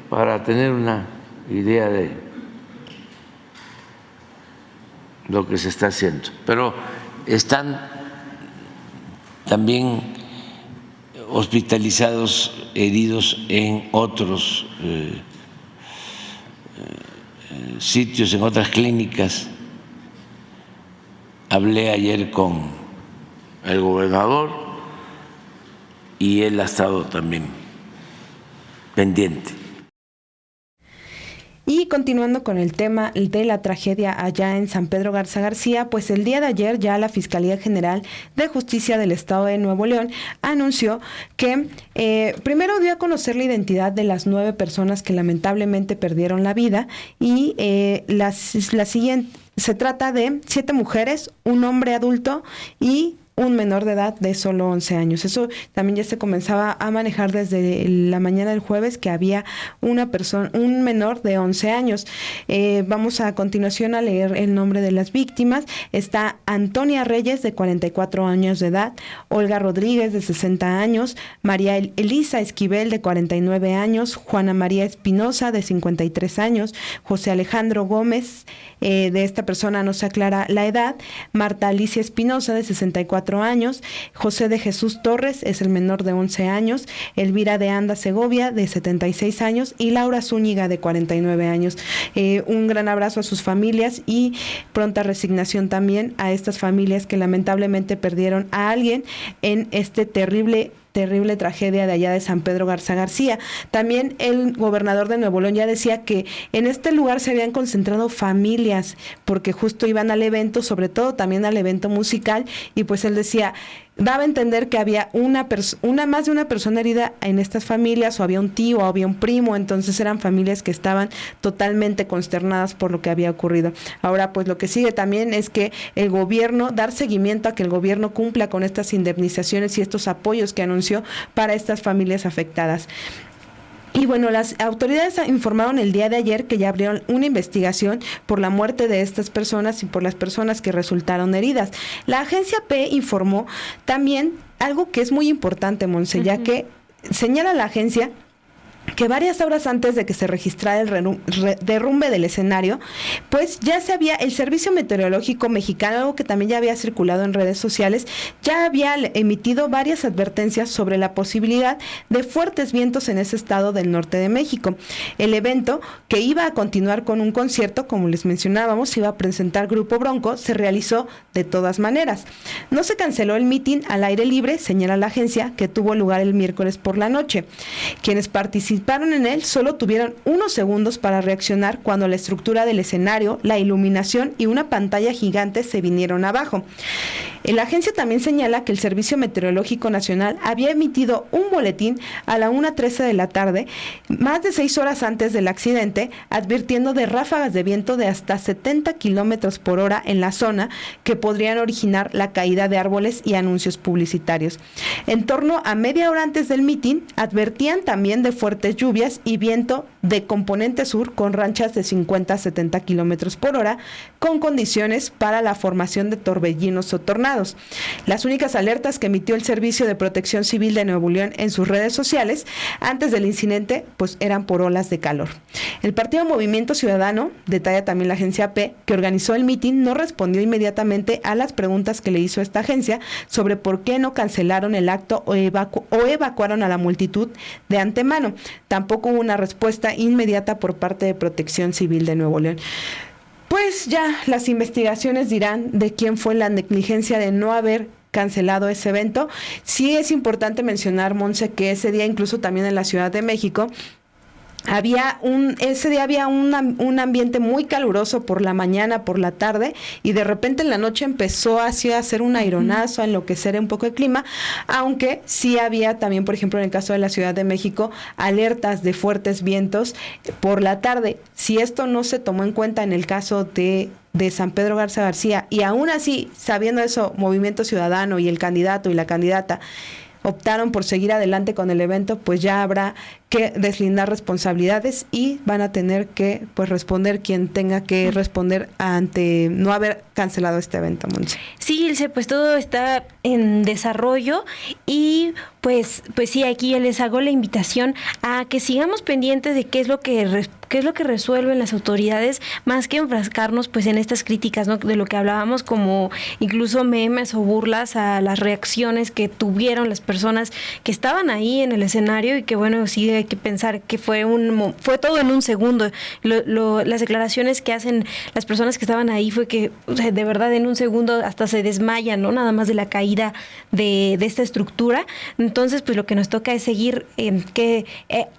para tener una idea de lo que se está haciendo. Pero están también hospitalizados, heridos en otros sitios, en otras clínicas. Hablé ayer con el gobernador y él ha estado también pendiente. Y continuando con el tema de la tragedia allá en San Pedro Garza García, pues el día de ayer ya la Fiscalía General de Justicia del Estado de Nuevo León anunció que primero dio a conocer la identidad de las 9 personas que lamentablemente perdieron la vida, y la siguiente, se trata de 7 mujeres, un hombre adulto y un menor de edad de solo 11 años. Eso también ya se comenzaba a manejar desde la mañana del jueves, que había un menor de 11 años. Vamos a continuación a leer el nombre de las víctimas. Está Antonia Reyes, de 44 años de edad, Olga Rodríguez, de 60 años, María Elisa Esquivel, de 49 años, Juana María Espinosa, de 53 años, José Alejandro Gómez, de esta persona no se aclara la edad, Marta Alicia Espinosa, de 64 años, José de Jesús Torres es el menor de 11 años, Elvira de Anda Segovia, de 76 años, y Laura Zúñiga, de 49 años. Un gran abrazo a sus familias y pronta resignación también a estas familias que lamentablemente perdieron a alguien en este terrible tragedia de allá de San Pedro Garza García. También el gobernador de Nuevo León ya decía que en este lugar se habían concentrado familias, porque justo iban al evento, sobre todo también al evento musical, y pues él decía, daba a entender que había más de una persona herida en estas familias, o había un tío o había un primo, entonces eran familias que estaban totalmente consternadas por lo que había ocurrido. Ahora pues lo que sigue también es que el gobierno, dar seguimiento a que el gobierno cumpla con estas indemnizaciones y estos apoyos que anunció para estas familias afectadas. Y bueno, las autoridades informaron el día de ayer que ya abrieron una investigación por la muerte de estas personas y por las personas que resultaron heridas. La agencia P informó también algo que es muy importante, Monse, ya que señala la agencia que varias horas antes de que se registrara el derrumbe del escenario, pues ya el Servicio Meteorológico Mexicano, algo que también ya había circulado en redes sociales, ya había emitido varias advertencias sobre la posibilidad de fuertes vientos en ese estado del norte de México. El evento, que iba a continuar con un concierto, como les mencionábamos, iba a presentar Grupo Bronco, se realizó de todas maneras. No se canceló el mitin al aire libre, señala la agencia, que tuvo lugar el miércoles por la noche. Quienes participaron en él solo tuvieron unos segundos para reaccionar cuando la estructura del escenario, la iluminación y una pantalla gigante se vinieron abajo. La agencia también señala que el Servicio Meteorológico Nacional había emitido un boletín a la 1:13 de la tarde, más de 6 horas antes del accidente, advirtiendo de ráfagas de viento de hasta 70 kilómetros por hora en la zona que podrían originar la caída de árboles y anuncios publicitarios. En torno a media hora antes del mitin, advertían también de fuertes lluvias y viento de componente sur con rachas de 50 a 70 kilómetros por hora, con condiciones para la formación de torbellinos o tornados. Las únicas alertas que emitió el Servicio de Protección Civil de Nuevo León en sus redes sociales antes del incidente, pues eran por olas de calor. El partido Movimiento Ciudadano, detalla también la agencia P, que organizó el mitin, no respondió inmediatamente a las preguntas que le hizo esta agencia sobre por qué no cancelaron el acto o evacuaron a la multitud de antemano. Tampoco hubo una respuesta inmediata por parte de Protección Civil de Nuevo León. Pues ya las investigaciones dirán de quién fue la negligencia de no haber cancelado ese evento. Sí es importante mencionar, Monse, que ese día incluso también en la Ciudad de México ese día había un ambiente muy caluroso por la mañana, por la tarde, y de repente en la noche empezó así a hacer un aironazo, a enloquecer un poco el clima, aunque sí había también, por ejemplo, en el caso de la Ciudad de México, alertas de fuertes vientos por la tarde. Si esto no se tomó en cuenta en el caso de San Pedro Garza García, y aún así, sabiendo eso, Movimiento Ciudadano y el candidato y la candidata optaron por seguir adelante con el evento, pues ya habrá que deslindar responsabilidades y van a tener que pues responder quien tenga que responder ante no haber cancelado este evento, Monse. Sí, Ilse, pues todo está en desarrollo y pues sí, aquí les hago la invitación a que sigamos pendientes de qué es lo que resuelven las autoridades, más que enfrascarnos pues en estas críticas, ¿no? De lo que hablábamos, como incluso memes o burlas a las reacciones que tuvieron las personas que estaban ahí en el escenario, y que bueno, sí hay que pensar que fue todo en un segundo. Las declaraciones que hacen las personas que estaban ahí fue que, o sea, de verdad en un segundo hasta se desmayan, ¿no? Nada más de la caída de esta estructura. Entonces, pues lo que nos toca es seguir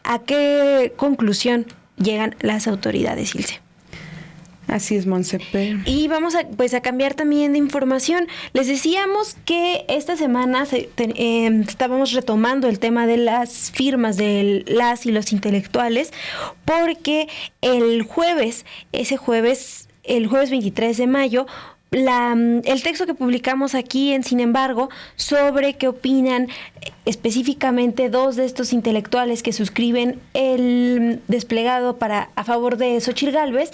a qué conclusión llegan las autoridades, Ilse. Así es, Monse. Y vamos a cambiar también de información. Les decíamos que esta semana estábamos retomando el tema de las firmas de las y los intelectuales, porque el jueves 23 de mayo, el texto que publicamos aquí en Sin embargo, sobre qué opinan específicamente dos de estos intelectuales que suscriben el desplegado a favor de Xóchitl Gálvez,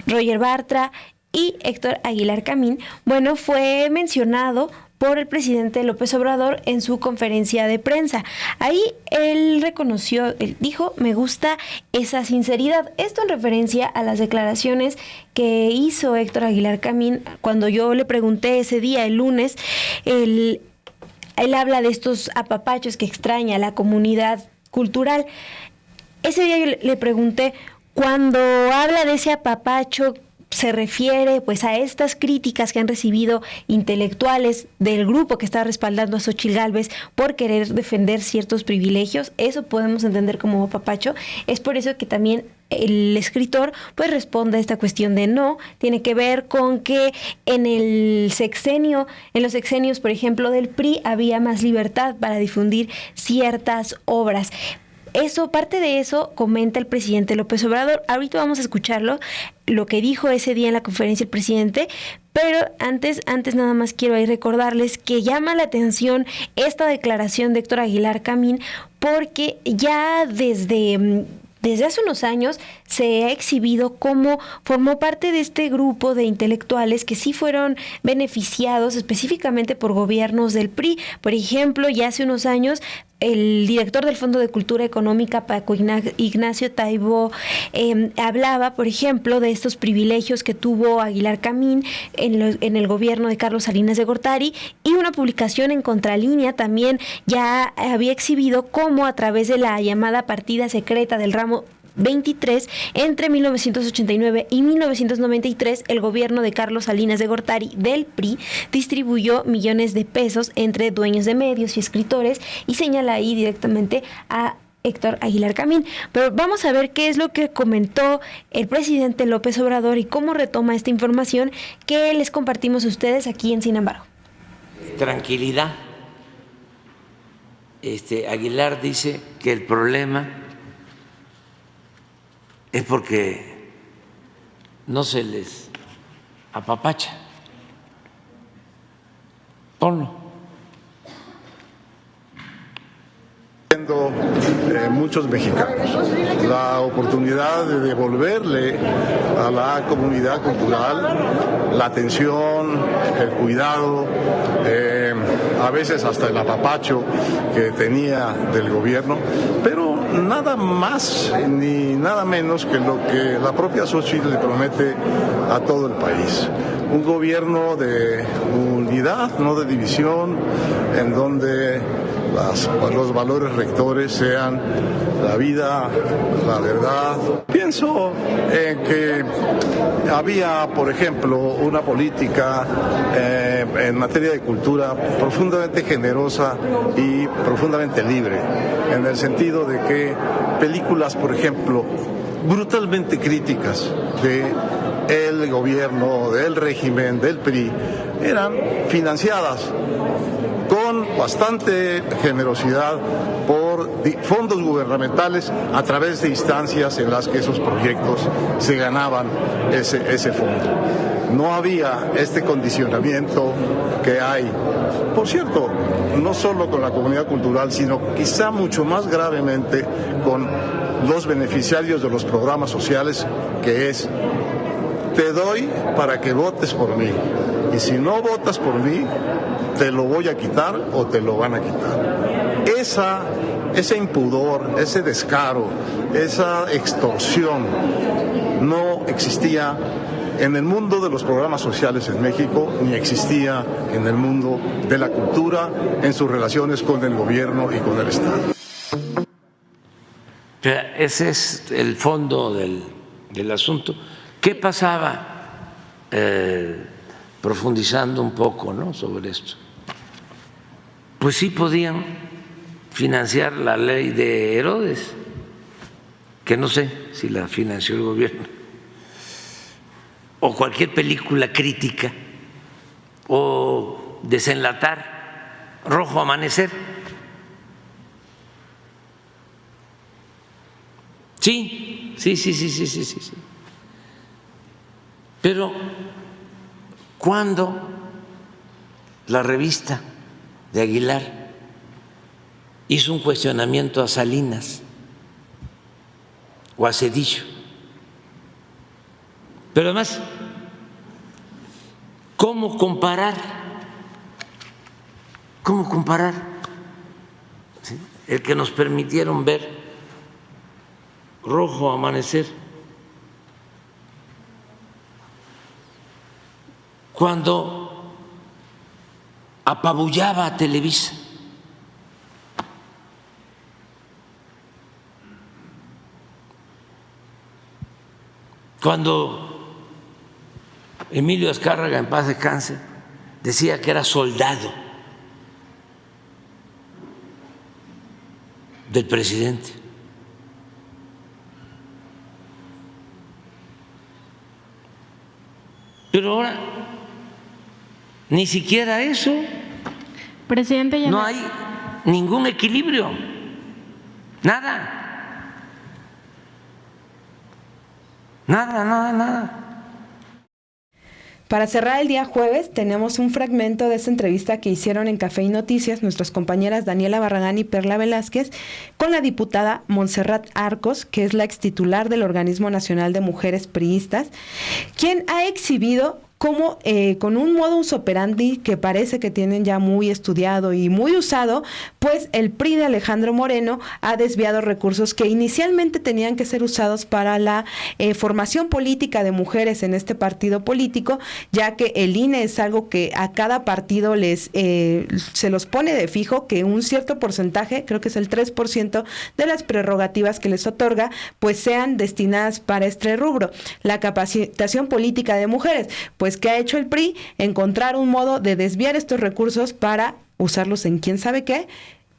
Roger Bartra y Héctor Aguilar Camín, bueno, fue mencionado por el presidente López Obrador en su conferencia de prensa. Ahí él dijo, me gusta esa sinceridad. Esto en referencia a las declaraciones que hizo Héctor Aguilar Camín cuando yo le pregunté ese día, el lunes. Él habla de estos apapachos que extraña la comunidad cultural. Ese día yo le pregunté, cuando habla de ese apapacho, se refiere pues a estas críticas que han recibido intelectuales del grupo que está respaldando a Xóchitl Gálvez por querer defender ciertos privilegios. Eso podemos entender como apapacho. Es por eso que también el escritor pues responde a esta cuestión de no, tiene que ver con que en los sexenios, por ejemplo, del PRI, había más libertad para difundir ciertas obras. Parte de eso comenta el presidente López Obrador. Ahorita vamos a escucharlo, lo que dijo ese día en la conferencia el presidente, pero antes nada más quiero ahí recordarles que llama la atención esta declaración de Héctor Aguilar Camín, porque ya desde hace unos años se ha exhibido cómo formó parte de este grupo de intelectuales que sí fueron beneficiados específicamente por gobiernos del PRI. Por ejemplo, ya hace unos años el director del Fondo de Cultura Económica, Paco Ignacio Taibo, hablaba, por ejemplo, de estos privilegios que tuvo Aguilar Camín en el gobierno de Carlos Salinas de Gortari, y una publicación en Contralínea también ya había exhibido cómo a través de la llamada partida secreta del ramo 23, entre 1989 y 1993, el gobierno de Carlos Salinas de Gortari del PRI distribuyó millones de pesos entre dueños de medios y escritores, y señala ahí directamente a Héctor Aguilar Camín. Pero vamos a ver qué es lo que comentó el presidente López Obrador y cómo retoma esta información que les compartimos a ustedes aquí en Sin embargo. Tranquilidad. Aguilar dice que el problema es porque no se les apapacha. Ponlo. Muchos mexicanos la oportunidad de devolverle a la comunidad cultural la atención, el cuidado, a veces hasta el apapacho que tenía del gobierno, pero nada más ni nada menos que lo que la propia Xóchitl le promete a todo el país. Un gobierno de unidad, no de división, en donde los valores rectores sean la vida, la verdad. Pienso en que había, por ejemplo, una política en materia de cultura profundamente generosa y profundamente libre, en el sentido de que películas, por ejemplo, brutalmente críticas del gobierno, del régimen, del PRI, eran financiadas con bastante generosidad por fondos gubernamentales a través de instancias en las que esos proyectos se ganaban ese fondo. No había este condicionamiento que hay, por cierto, no solo con la comunidad cultural, sino quizá mucho más gravemente con los beneficiarios de los programas sociales, que es: te doy para que votes por mí, y si no votas por mí, te lo voy a quitar o te lo van a quitar. Ese impudor, ese descaro, esa extorsión no existía en el mundo de los programas sociales en México, ni existía en el mundo de la cultura en sus relaciones con el gobierno y con el Estado. Ese es el fondo del asunto. ¿Qué pasaba? Profundizando un poco, ¿no?, sobre esto. Pues sí podían financiar la ley de Herodes, que no sé si la financió el gobierno, o cualquier película crítica, o desenlatar Rojo Amanecer. Sí. Pero ¿cuándo la revista de Aguilar hizo un cuestionamiento a Salinas o a Zedillo? Pero además, ¿cómo comparar? ¿Sí? El que nos permitieron ver Rojo Amanecer, cuando apabullaba a Televisa, cuando Emilio Azcárraga, en paz descanse, decía que era soldado del presidente. Pero ahora ni siquiera eso. Presidente, no hay ningún equilibrio, nada. Para cerrar el día jueves, tenemos un fragmento de esta entrevista que hicieron en Café y Noticias nuestras compañeras Daniela Barragán y Perla Velázquez con la diputada Montserrat Arcos, que es la extitular del Organismo Nacional de Mujeres Priistas, quien ha exhibido como con un modus operandi que parece que tienen ya muy estudiado y muy usado, pues el PRI de Alejandro Moreno ha desviado recursos que inicialmente tenían que ser usados para la formación política de mujeres en este partido político, ya que el INE es algo que a cada partido se los pone de fijo, que un cierto porcentaje, creo que es el 3% de las prerrogativas que les otorga, pues sean destinadas para este rubro, la capacitación política de mujeres. Pues ¿qué ha hecho el PRI? Encontrar un modo de desviar estos recursos para usarlos en quién sabe qué,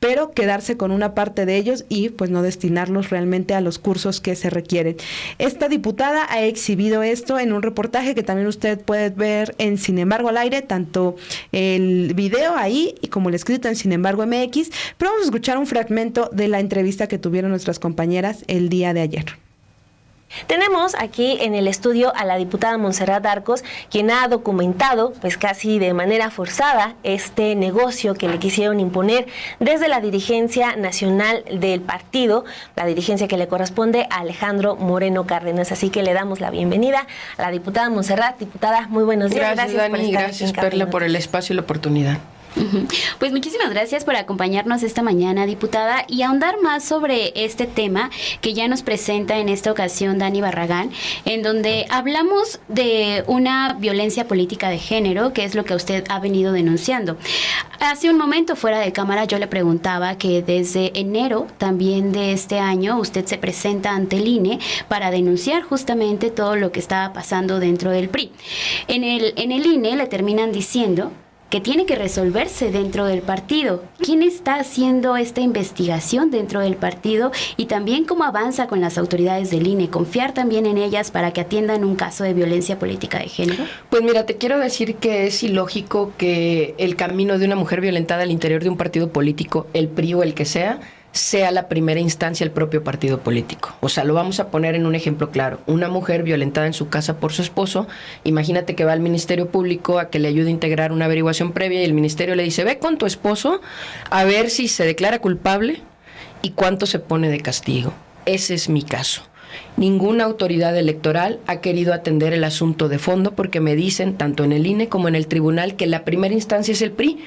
pero quedarse con una parte de ellos y pues no destinarlos realmente a los cursos que se requieren. Esta diputada ha exhibido esto en un reportaje que también usted puede ver en Sin embargo al aire, tanto el video ahí y como el escrito en Sin embargo MX, pero vamos a escuchar un fragmento de la entrevista que tuvieron nuestras compañeras el día de ayer. Tenemos aquí en el estudio a la diputada Montserrat Arcos, quien ha documentado, pues casi de manera forzada, este negocio que le quisieron imponer desde la dirigencia nacional del partido, la dirigencia que le corresponde a Alejandro Moreno Cárdenas. Así que le damos la bienvenida a la diputada Montserrat. Diputada, muy buenos días. Gracias Dani, por estar gracias aquí en Perla por el espacio y la oportunidad. Pues muchísimas gracias por acompañarnos esta mañana, diputada, y ahondar más sobre este tema que ya nos presenta en esta ocasión Dani Barragán, en donde hablamos de una violencia política de género, que es lo que usted ha venido denunciando. Hace un momento fuera de cámara yo le preguntaba que desde enero también de este año usted se presenta ante el INE para denunciar justamente todo lo que estaba pasando dentro del PRI. En el INE le terminan diciendo que tiene que resolverse dentro del partido. ¿Quién está haciendo esta investigación dentro del partido? Y también cómo avanza con las autoridades del INE. ¿Confiar también en ellas para que atiendan un caso de violencia política de género? Pues mira, te quiero decir que es ilógico que el camino de una mujer violentada al interior de un partido político, el PRI o el que sea la primera instancia el propio partido político. O sea, lo vamos a poner en un ejemplo claro. Una mujer violentada en su casa por su esposo, imagínate que va al Ministerio Público a que le ayude a integrar una averiguación previa y el Ministerio le dice, ve con tu esposo a ver si se declara culpable y cuánto se pone de castigo. Ese es mi caso. Ninguna autoridad electoral ha querido atender el asunto de fondo porque me dicen, tanto en el INE como en el tribunal, que la primera instancia es el PRI.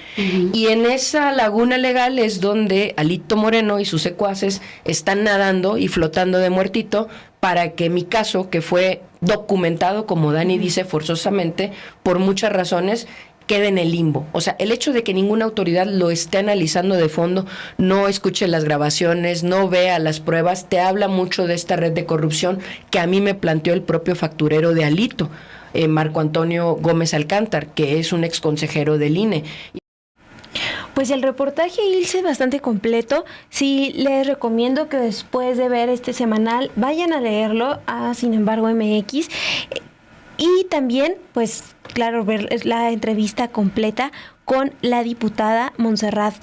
Y en esa laguna legal es donde Alito Moreno y sus secuaces están nadando y flotando de muertito para que mi caso, que fue documentado, como Dani dice, forzosamente, por muchas razones, quede en el limbo. O sea, el hecho de que ninguna autoridad lo esté analizando de fondo, no escuche las grabaciones, no vea las pruebas, te habla mucho de esta red de corrupción que a mí me planteó el propio facturero de Alito, Marco Antonio Gómez Alcántar, que es un exconsejero del INE. Pues el reportaje, Ilse, es bastante completo. Sí, les recomiendo que después de ver este semanal vayan a leerlo a Sin embargo MX. Y también, pues, claro, ver la entrevista completa con la diputada Montserrat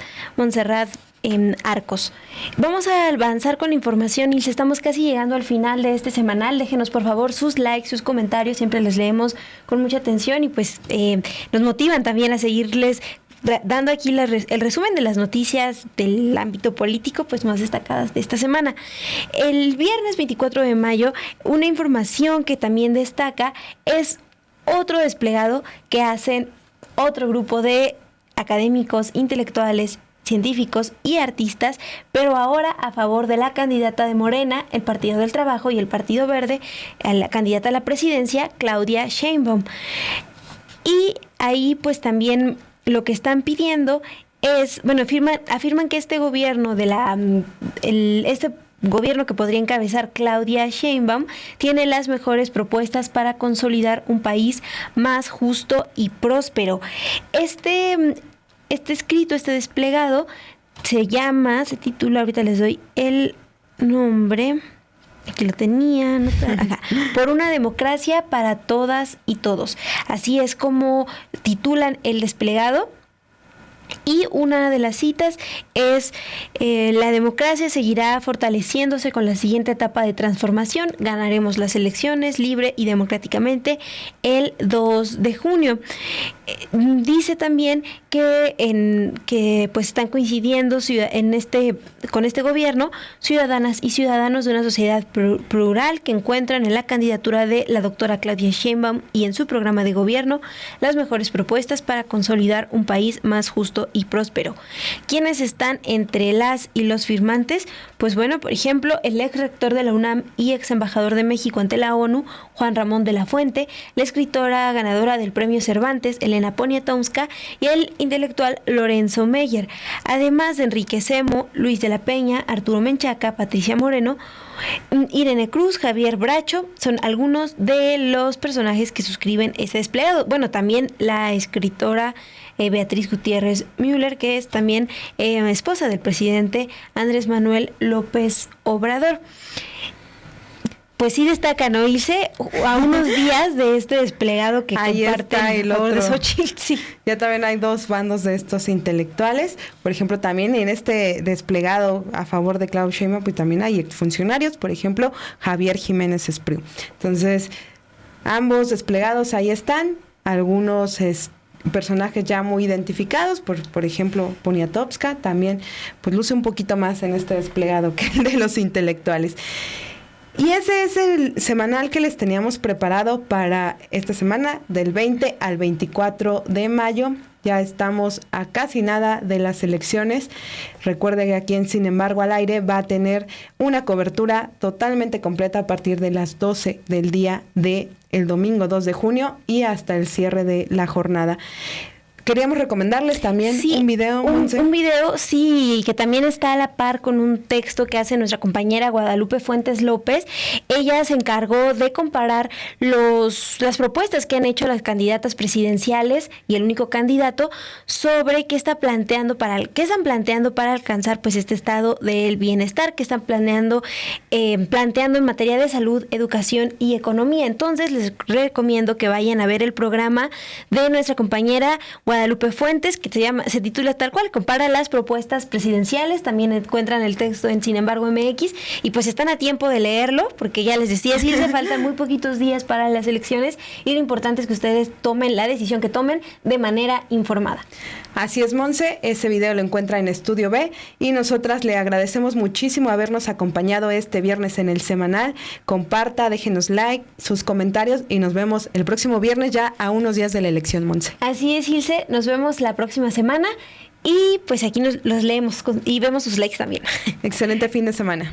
Arcos. Vamos a avanzar con la información, y estamos casi llegando al final de este semanal. Déjenos, por favor, sus likes, sus comentarios. Siempre les leemos con mucha atención y, pues, nos motivan también a seguirles dando aquí el resumen de las noticias del ámbito político, pues, más destacadas de esta semana. El viernes 24 de mayo, una información que también destaca es otro desplegado que hacen otro grupo de académicos, intelectuales, científicos y artistas, pero ahora a favor de la candidata de Morena, el Partido del Trabajo y el Partido Verde, la candidata a la presidencia, Claudia Sheinbaum. Y ahí, pues, también lo que están pidiendo es, bueno, afirman que este gobierno este gobierno que podría encabezar Claudia Sheinbaum tiene las mejores propuestas para consolidar un país más justo y próspero. Este escrito, este desplegado, se titula, ahorita les doy el nombre, aquí lo tenía, por una democracia para todas y todos. Así es como titulan el desplegado. Y una de las citas es: la democracia seguirá fortaleciéndose con la siguiente etapa de transformación. Ganaremos las elecciones libre y democráticamente el 2 de junio. Dice también que pues están coincidiendo con este gobierno ciudadanas y ciudadanos de una sociedad plural que encuentran en la candidatura de la doctora Claudia Sheinbaum y en su programa de gobierno las mejores propuestas para consolidar un país más justo y próspero. ¿Quiénes están entre las y los firmantes? Pues bueno, por ejemplo, el ex rector de la UNAM y ex embajador de México ante la ONU, Juan Ramón de la Fuente, la escritora ganadora del premio Cervantes, Elena Poniatowska, y el intelectual Lorenzo Meyer, además de Enrique Semo, Luis de la Peña, Arturo Menchaca, Patricia Moreno, Irene Cruz, Javier Bracho, son algunos de los personajes que suscriben este desplegado. Bueno, también la escritora Beatriz Gutiérrez Müller, que es también esposa del presidente Andrés Manuel López Obrador. Pues sí destaca, ¿no, Ilse? A unos días de este desplegado que ahí comparten está el otro. de Xochitl, sí. Ya también hay dos bandos de estos intelectuales. Por ejemplo, también en este desplegado a favor de Claudia Sheinbaum, pues también hay funcionarios, por ejemplo, Javier Jiménez Espriu. Entonces, ambos desplegados ahí están. Algunos personajes ya muy identificados, por ejemplo, Poniatowska también pues luce un poquito más en este desplegado que el de los intelectuales. Y ese es el semanal que les teníamos preparado para esta semana, del 20 al 24 de mayo. Ya estamos a casi nada de las elecciones. Recuerde que aquí en Sin embargo al aire va a tener una cobertura totalmente completa a partir de las 12 del día de el domingo 2 de junio y hasta el cierre de la jornada. Queríamos recomendarles también un video. Un video, sí, que también está a la par con un texto que hace nuestra compañera Guadalupe Fuentes López. Ella se encargó de comparar las propuestas que han hecho las candidatas presidenciales y el único candidato sobre qué están planteando para alcanzar pues este estado del bienestar, que están planteando en materia de salud, educación y economía. Entonces les recomiendo que vayan a ver el programa de nuestra compañera Guadalupe Fuentes, que se titula tal cual, compara las propuestas presidenciales. También encuentran el texto en Sin embargo MX y pues están a tiempo de leerlo, porque ya les decía, sí, se faltan muy poquitos días para las elecciones y lo importante es que ustedes tomen la decisión que tomen de manera informada. Así es, Monse, ese video lo encuentra en Estudio B y nosotras le agradecemos muchísimo habernos acompañado este viernes en el semanal. Comparta, déjenos like, sus comentarios y nos vemos el próximo viernes ya a unos días de la elección, Monse. Así es, Ilse, nos vemos la próxima semana y pues aquí los leemos y vemos sus likes también. Excelente fin de semana.